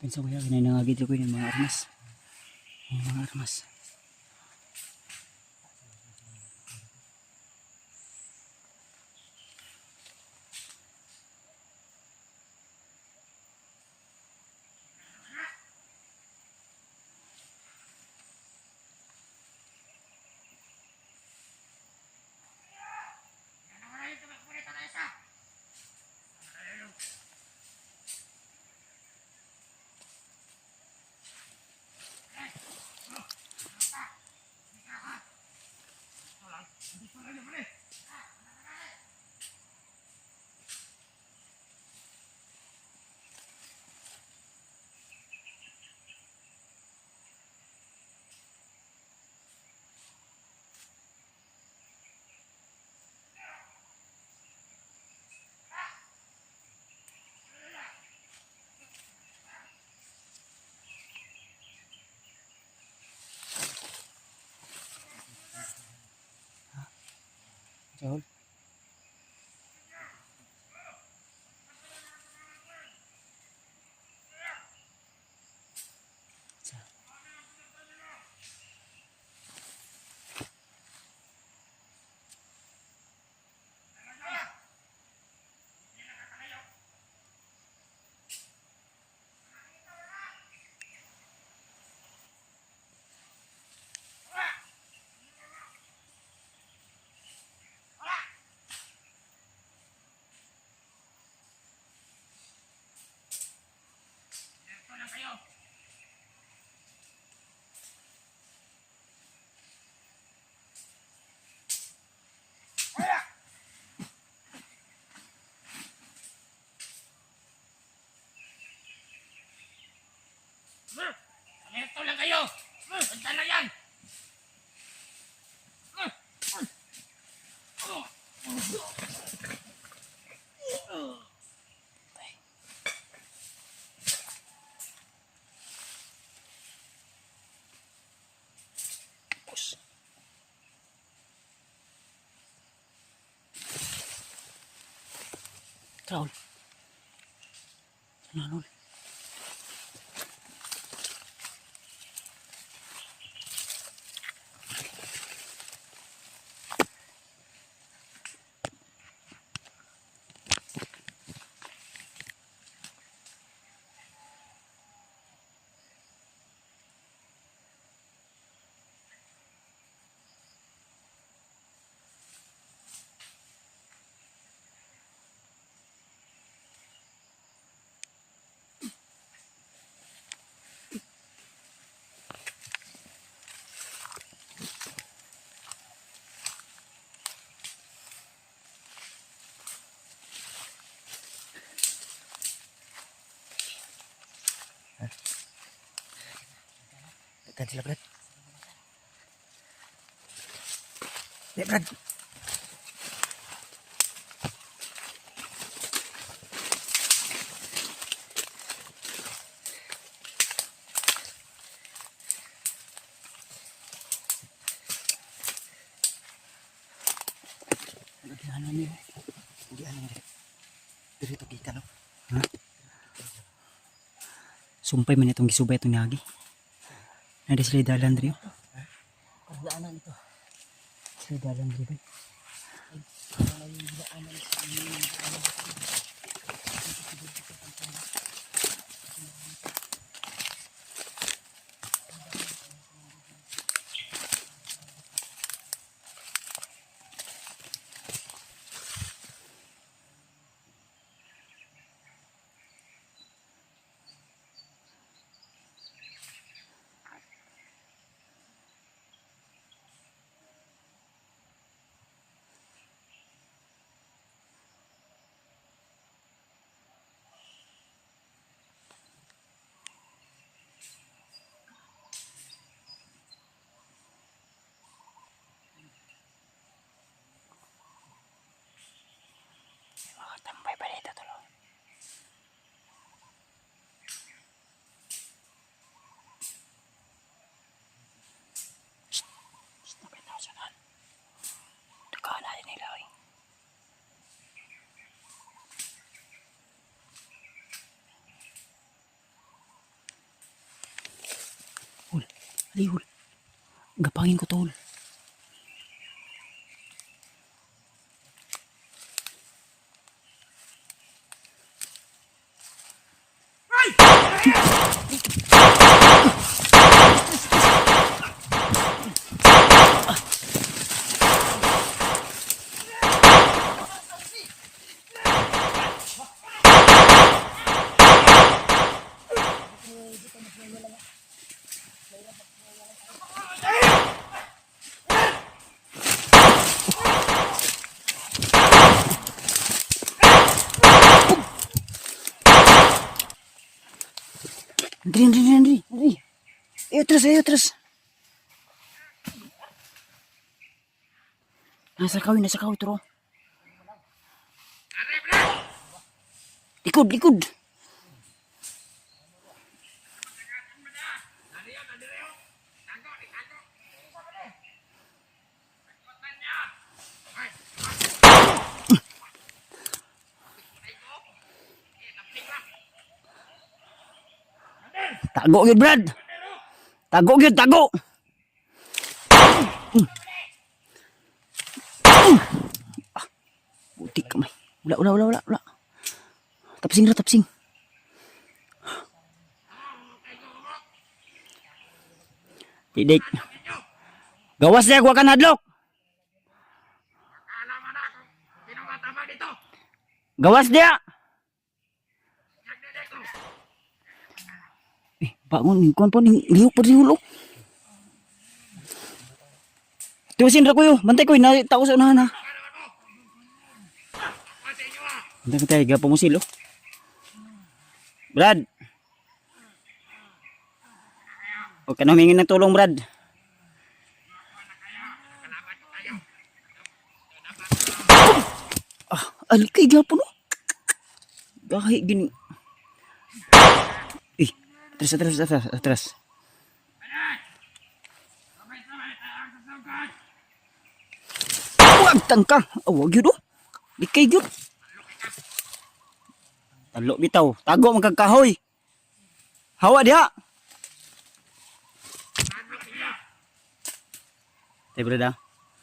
Pensa ko yan, nanangagid ko yung mga armas. Yung mga armas. Jauh. Traul. Nanol. Tekan sila, Brad. Ya, Brad. Ano niyo? Hindi ano niyo. Dito kita no. Ha? Sumpay man itong gisubay itong nagi. Ada sila dalan diri. Pagdaanan ito. Sila dalan diri. Tambay pa dito tulo. Nakay tao sunan. Dekaan natin nila eh. Hul, ali hul. Gapangin ko to hul. Andri. Ayo terus. Nasa kawin turo. Likod. Tago yun, Brad. Tago. Butik kamay. Wala. Tapsing. Didik. Gawas niya, huwag ka nadlok. Gawas dia. Bangun, kuan po ning liuk pa rin hulog. Tiwasin ra ko yo, bantay ko na tao sa unahan ha. Bantay gapo mo silo. Brad. O ka na humingin ng tulong, Brad. Alikay gapo no. Gahi gini. Terus. Wag tangkang. Wag yun o. Likay yun. Talo bitaw. Tago man kag kahoy. Hawa diha. Tay brad.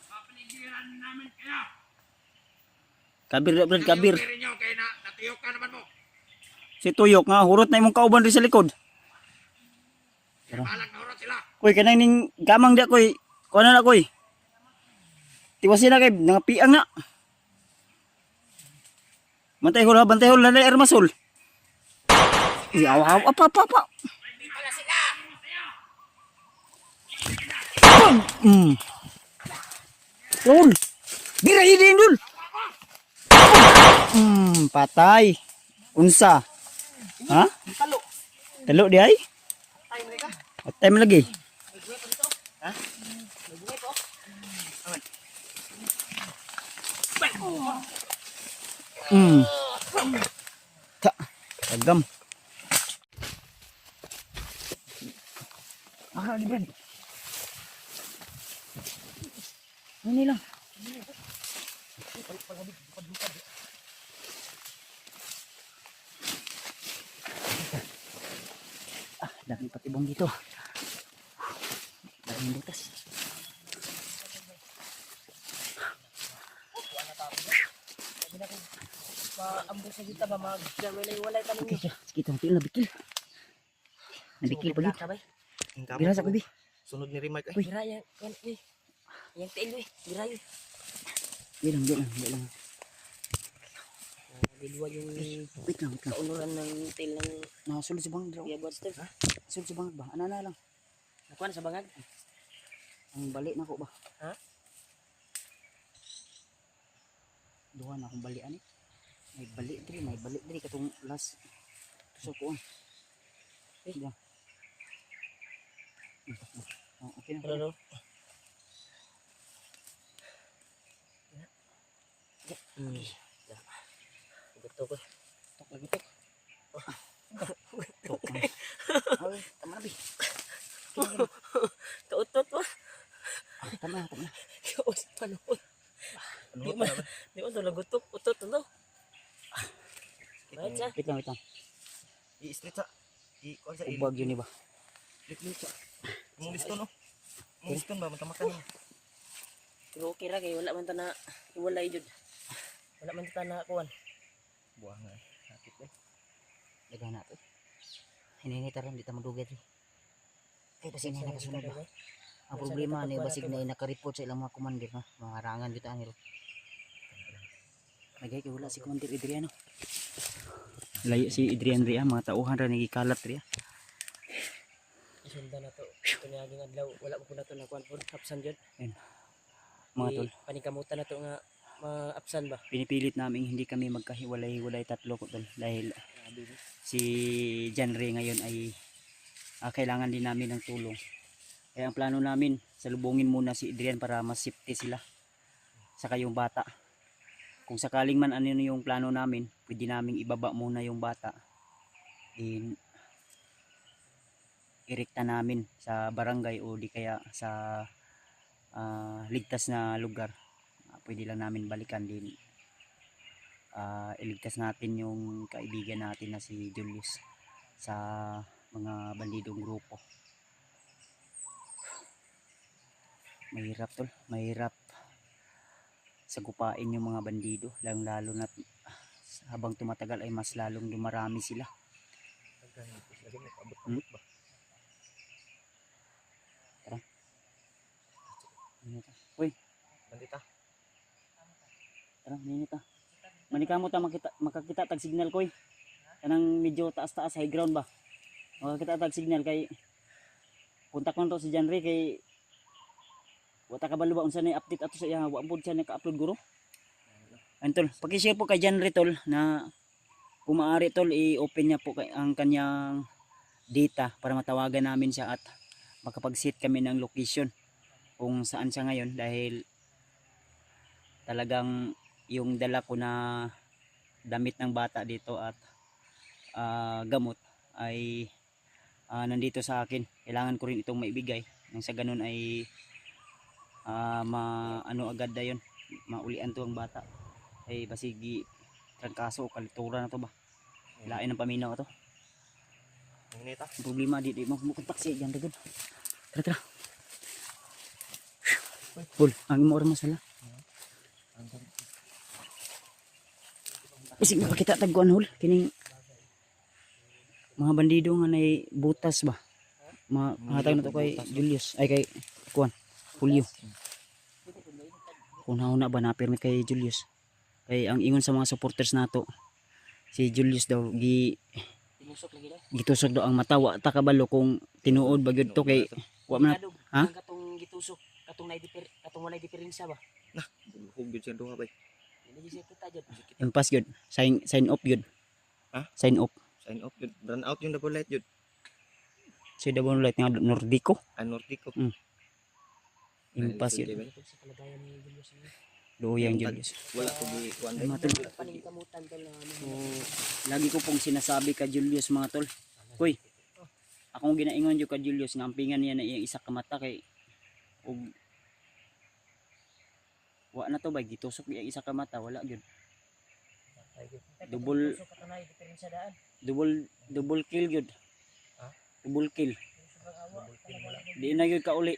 Papaligiran namin kayo. Kabir na brad, kabir. Pero nyo, kaya natuyok ka naman mo. Si Tuyok nga hurot na imong kauban ri sa likod. Balag na urot sila. Koy kanang ning gamang dia koy. Kuha na koy. Tiwasin na kay nangapiang na. Bantay hol ha, bantay hol na Ermasol. Aw, apa. Hindi pala sila. Dul. Biray din dul. Patay. Unsa? Ha? Talo di ay? Time lagi. Tagam. Di ba? Ano lang? Dami patibong dito. Daming butas. Maambo sa kita ba mag walay tanong Okay, sige, tungtil na bikil. Nabikil pa yun. Sabay. Bira sa kubi. Sunod ni Rimark. Bira yang kan yang tail bira yun. Di lang. Diluwa yung Wait lang. kaunuran ng tail ng Nakasulod sa bangag. Kuya Buster. Sulod sa bangag ba? Ano na lang. Nakuha na sa bangag. Ang bali na ko ba? Ha? Duha na akong balian eh. May balik diri katong last tusok ko. Diba? Okay na. Pero Gusto ko. Tok lagi tok. Tok. Ay, tama na bi. Kautot mo. Tama na. Kaos panuot. Di mo to lagutok. Utot to. Baik sa. Wait lang. I-straight sa. I-kuhan sa Ubag yun iba. Lit sa. Mong liston no? Mong liston ba? Matamakan mo. Pero okay ra kay wala man ta na iwalay jud. Wala man ta na kuan. Buang nga. Sakit eh. Dagan na to. Hininita rin, di ta madugay rin. Kaya kasi hindi nakasunod ba? Ang problema ni basig na naka-report sa ilang mga commander na. Mga harangan dito ang hiro. Nagay kay wala si Commander Adriano. Layo si Adrian Ria, mga tauhan rin nagikalat Ria. Isundan na to. Ito na aging adlaw. Wala ko na to na kuan po. Apsan jud. Mga tol, Panikamutan na to nga ma-apsan ba? pinipilit namin hindi kami magkahiwalay-hiwalay tatlo ko tol. Dahil si John Ray ngayon ay kailangan din namin ng tulong. Kaya ang plano namin, salubungin muna si Adrian para mas safety sila. Saka yung bata. Kung sakaling man ano yung plano namin, pwede naming ibaba muna yung bata. Then, irekta namin sa barangay o di kaya sa ligtas na lugar. Pwede lang namin balikan din. Iligtas natin yung kaibigan natin na si Julius sa mga bandidong grupo. Mahirap tol, mahirap sagupain yung mga bandido, lalo na habang tumatagal ay mas lalong dumarami sila. Tara. Uy, Bandita. tara, minita. Manikamo ta makakita tag signal ko eh. Kanang medyo taas-taas high ground ba? Makakita tag signal kay punta ko to si John Ray kay wata ka balo ba unsa na update ato sa iya wa pod siya naka-upload guro. Antol, paki-share po kay John Ray tol na kung maaari tol i-open niya po ang kanyang data para matawagan namin siya at makapag-set kami ng location kung saan siya ngayon dahil talagang yung dala ko na damit ng bata dito at gamot ay nandito sa akin. Kailangan ko rin itong maibigay nang sa ganun ay ano agad na yun, maulian to ang bata ay basigi trangkaso o kalituran na to ba. Lain ng paminaw to. Init ah. Ang problema di mo kontak siya diyan dagod. Tara. Pul, ang imo ora masala. Isig makakita tagkuan hol kining mga bandido nga nay butas ba. Hatag na to kay Julius ay kay kuan Julio. Kung na ba na permit kay Julius. Kay ang ingon sa mga supporters nato si Julius daw Tinusok lagi daw. gitusok daw ang mata wa ta kabalo kung tinuod ba gyud to kay wa man Minadog. ha? Ang katong gitusok, katong walay diferensya ba? Hugid siya duha bay. Hindi siya kita jud. impas gyud sign off gyud. Ha? Sign off. Sign off yun. Run out yung double light yun. Si Dabon Light nga Nordico. Nordico. Impas Ay, gyud. ba? Sa kalagayan ni Julius niya. Luyang Julius. Wala ko gi kuan Ay, mga tol. Paningkamutan tol na So, lagi ko pong sinasabi ka Julius mga tol. Kuy. Akong ginaingon jud ka Julius nga ampingan niya na iyang isa ka mata kay ug wa na to ba gitusok iyang isa ka mata wala gyud. Double Tusok ka na diferensya daan. double kill gyud. Ha? Double kill. Tusok ang awa. Di na gyud ka uli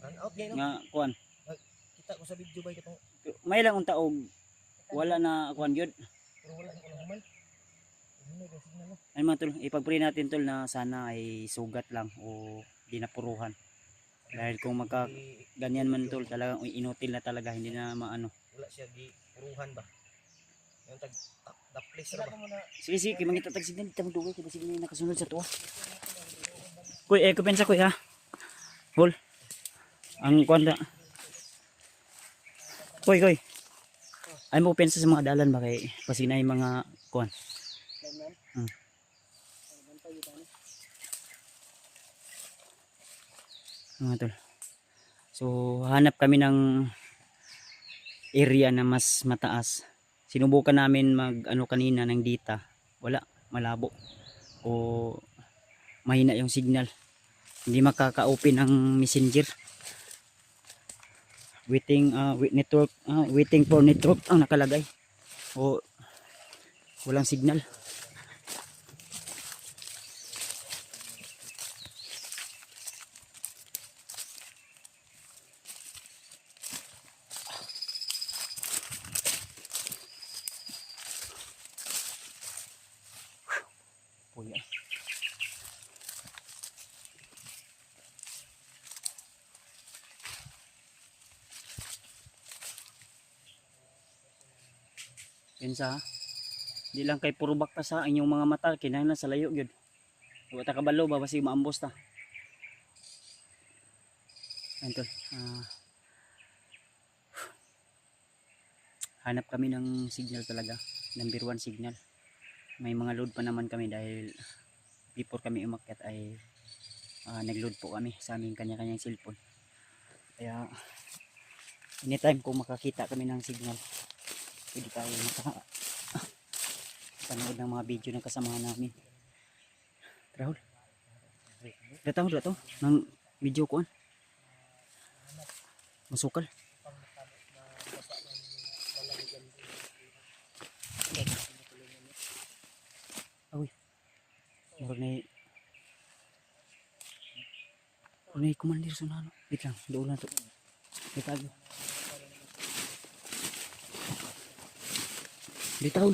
Run out ngayon. nga kuan. Kita ko sa video bay katong May lang unta og wala na kuan gyud. pero wala ko naman. Ay mga tol, ipag-pray natin tol na sana ay sugat lang o di napuruhan. Dahil kung magka ganyan man tol, talagang inutil na talaga, hindi na maano. Wala siya gi puruhan ba. Yung tag place ra ba. Sige, sige, kaya mangita tag signal, dito mo dugay, kaya sige na nakasunod sa tuwa. Kuy, kupensa kuy ha. Hol. Ang kuanda. Kuy. Ay mo pensa sa mga dalan ba kay pasinay mga kuan. Hmm. Mga tol. So hanap kami ng area na mas mataas. Sinubukan namin mag ano kanina ng data. Wala, malabo. O mahina yung signal. Hindi makaka-open ang messenger. Waiting for network ang nakalagay. O walang signal. Puya. Pensa ha? Di lang kay puro bakta sa inyong mga mata, kinahanglan sa layo gyud. Wa ta kabalo ba basig maambos ta. Antol, hanap kami ng signal talaga, number 1 signal. May mga load pa naman kami dahil before kami umakyat ay nag-load po kami sa aming kanya-kanyang cellphone. Kaya anytime kung makakita kami ng signal, pwede tayo panood ng mga video ng kasamahan namin. Rahul, datang to ng video ko masukal. Awi, murag na kumandir sa nano. Wait lang, doon lang to. Bitago. Bitaw.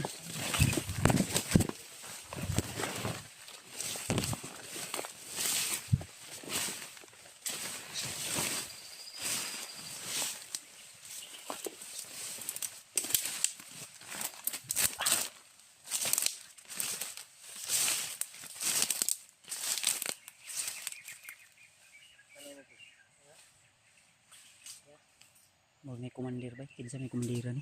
May commander ba? Kinsa may commander ni?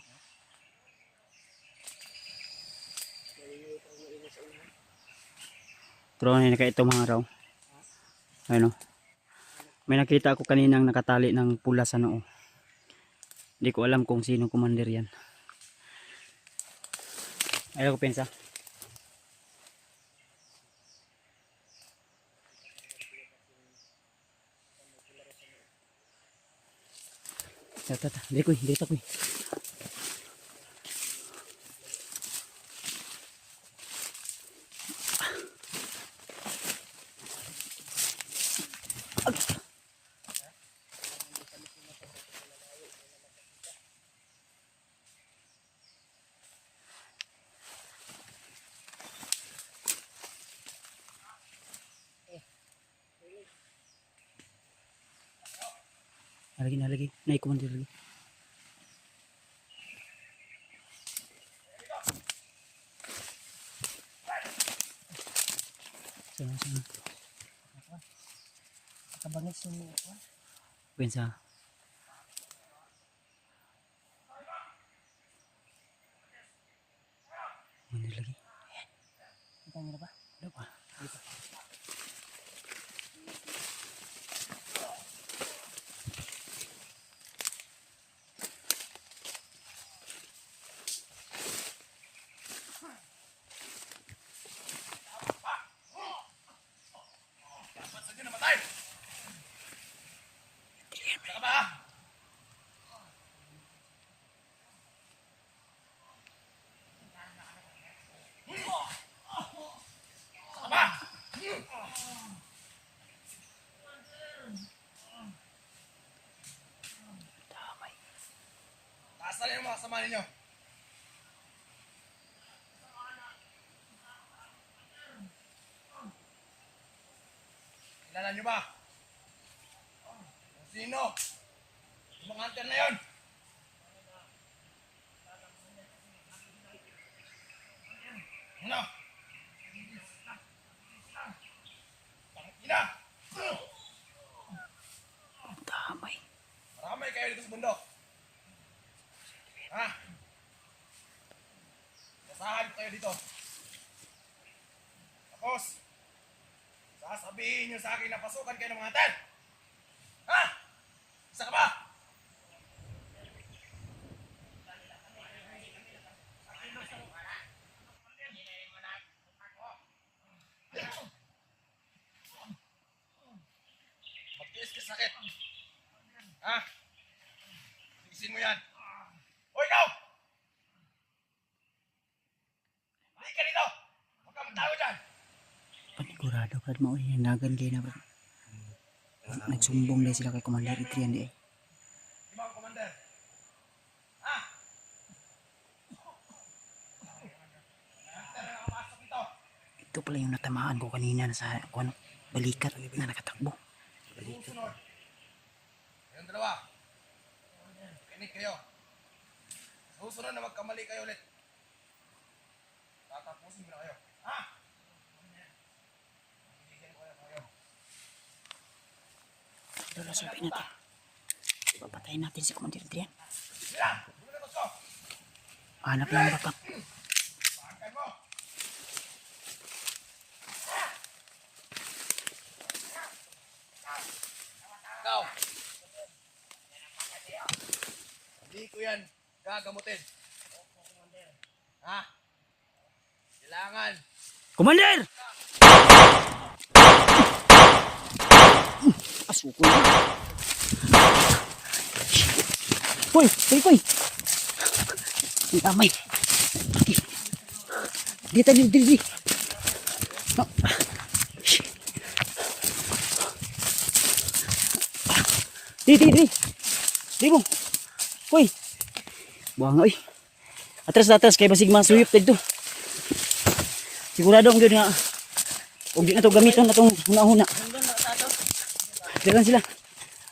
Pero na nakaito mga raw. Ano? May nakita ako kaninang nakatali ng pula sa noo. Hindi ko alam kung sino commander yan. Ayaw ko pensa. Tata, dito ko. Nalagi. Naik komandir lagi. Sana. Kabangis yung Pensa. Komandir lagi. kita nyo na ba? Ada pa. Dapat saja namatay. Saka ba? Saka ba? Taas na yung mga kasama ninyo. Kilala nyo ba? Kung sino? Yung mga hunter na yun? Ano? Tangina! Damay. Marami kayo dito sa bundok. Ha? Basahan kayo dito. Tapos, sasabihin nyo sa akin na pasukan kayo ng mga hunter. Ha? Isa ka ba? Magtiis ka sakit. Ha? Tiisin mo yan. O ikaw! Hindi ka dito! Huwag kang magtago dyan! Panigurado brad mo hinagan kay na brad. Nagsumbong dahil sila kay Commander Adrian di. Di ba, Commander? Ha? Hunter na nakapasok dito. Ito pala yung natamaan ko kanina sa kuan balikat na nakatakbo. Susunod. Kayong dalawa. Kinig kayo. Susunod na magkamali kayo ulit. Tatapusin ko na kayo. Ha? Bibigyan ko kayo. Dala sabihin natin. Papatayin natin si Commander Adrian. Sila! Lumilatos ko! Hanap lang backup. Paangkan mo! Ikaw! Hindi ko yan gagamutin. Ha? Kailangan. Commander! Asuko na. Hoy! Hoy! Ang damay. Dito. No. Di mo. Hoy. Buang oy. Atras kay basig masuyop dito. Sigurado ang gyud nga og di na to gamiton atong huna-huna. Diyan sila.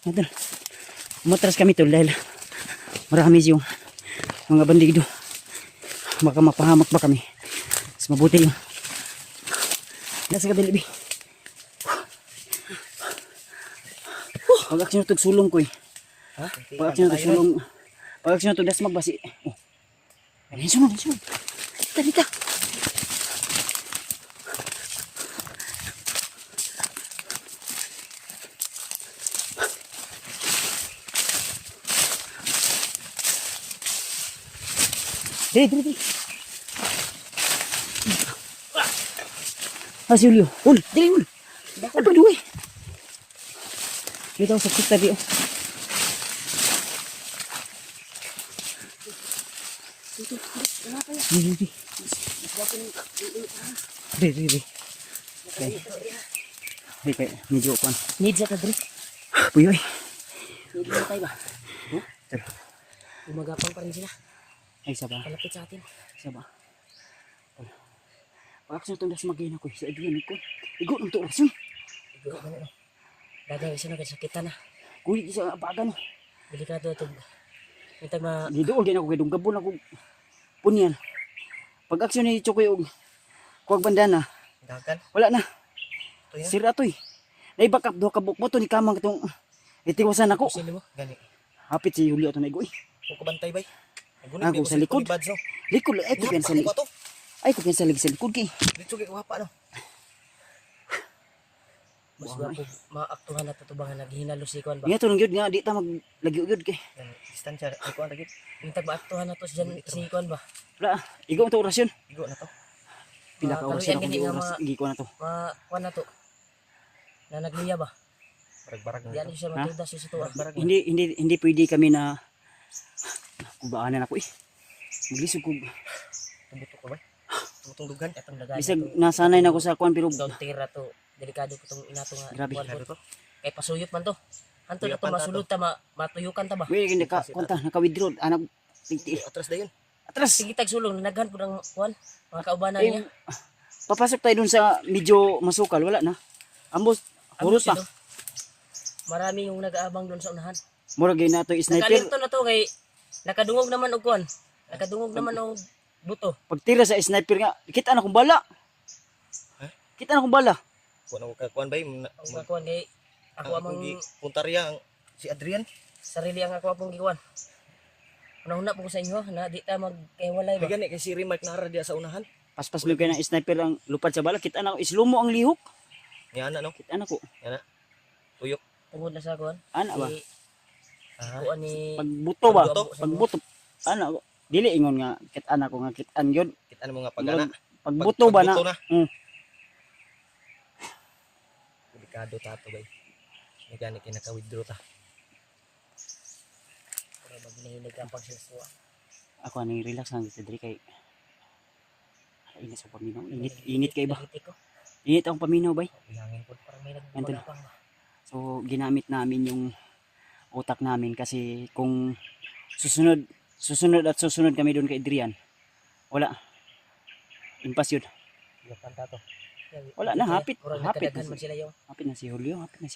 Natin. Umatras kami tol dahil marami yung mga bandido. Baka mapahamak ba kami. Mas mabuti yung nasa kadalibi. Pag-aksyon itong sulong ko eh. Ha? Pag-aksyon itong sulong. Pag-aksyon itong dasmag basi. Oh. Ayun, sunod. Dita. Dili. Si Julio. Ul. Apa dua? Kita usah kita tadi. Dili. Ay, kay, medyo kuan. Need sa kadri. Puyo ay. Need mo tayo ba? Tara. Umagapang pa rin sila. Ay, isa ba? Palapit sa atin. Isa ba? Pag-aksyon itong das magina ko. Sa Adrian ko. Igo nung ito aksyon. Igo ka na. Dagay isa na kay sakitan na. Kuy, isa apagan. Delikado ito. Intag ma... Gidool din ako kay Dunggabon ako. Punyan. Pag-aksyon ni Chokoy og kuwag bandana. Dagan. Wala na. Ito yan. Sira to eh. Naibakap doha ka bukboto ni kamang itong itiwasan ako. Sili mo? Gani. Hapit si Julio ito na igoy. Kung kabantay bay. Ako sa likod. Likod, ay ko sa likod. Ay ko sa likod kay. Dito kay wapa no. Mas wapo maaktuhan na tutubangan naghinalo si kuan ba. Nga to nang gyud nga di ta maglagi-gyud kay. Distansya ay kuan lagi. Intag maaktuhan na to si kuan ba. Wala, igo to orasyon. Igo na to. Pila ka orasyon ako gani nga oras igi ko na to. kuan na to. Na nagliya ba? Barag-barag na Diyan ito. siya matudas sa tuwa. Hindi pwede kami na kubaanan ako eh. Maglisod ko. Tumbutok ko ba? Tumutong dugan atong dagan. Bisag nasanay na ako sa kuan pero Daw tira to. Delikado ko tong inato nga. Grabe. kuwan po. Kay pasuyot man to. Anto na to masulod ta matuyukan ta ba? wala hindi ka konta naka-withdraw anak tigti. Atras dayon. Atras. Sige tag sulong naghan po ng kuan. Mga kaubanan Eh, niya. papasok tayo dun sa medyo masukal wala na. Ambos hurot pa. Sino? Marami yung nag-aabang doon sa unahan. Murag gyud nato sniper. Nakalinto na to kay nakadungog naman og kuan. Nakadungog naman og buto. Pagtira sa sniper nga, kita na kong bala. Kita na kong bala. Kuan ako kakuan bay. Ang kuan kay ako amang puntarya ang si Adrian. sarili ang ako apong gikuan. Una-una po ko sa inyo na di ta magkahiwalay ba. Gani kay si Remark nara diya sa unahan. Paspas mo kayo ng sniper ang lupad sa bala. Kita na ko, islumo ang lihok. Nga ana no. Kita na ko. Tuyok. Tungod na sa kuan. Ana ba? Kuan ni Pagbuto ba? Pagbuto. Pagbuto. Ano? Dili ingon nga kitaan ako nga kitaan yun. Kita mo nga pag-ana. Pagbuto ba na? Pagbuto na. Mm. Delikado tato bay. Ni gani kay naka-withdraw ta. para magnihinig ang pagsusuwa. Ako ano relax lang dito diri kay init sa paminaw. Init kay ba? Dagiti ko. Init ang paminaw bay. Ihangin po. Parang may Andun. nagbagapang ba. So ginamit namin yung utak namin kasi kung susunod kami doon kay Adrian. Wala. Impas yun. Yakan tato. Wala na, hapit. Murag Hapit nagkadaghan na man sila yung Hapit na si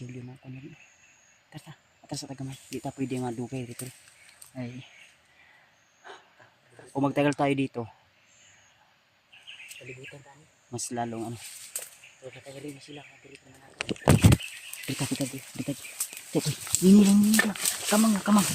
Julio na kanila. Tara, atras sa tagamay. Di ta pwede nga dugay dito. Ay. Kung magtagal tayo dito, kalibutan tani. mas lalong ano. So katagalin na sila kadiri na natin. Dito. Dito. Nini lang. Kamang.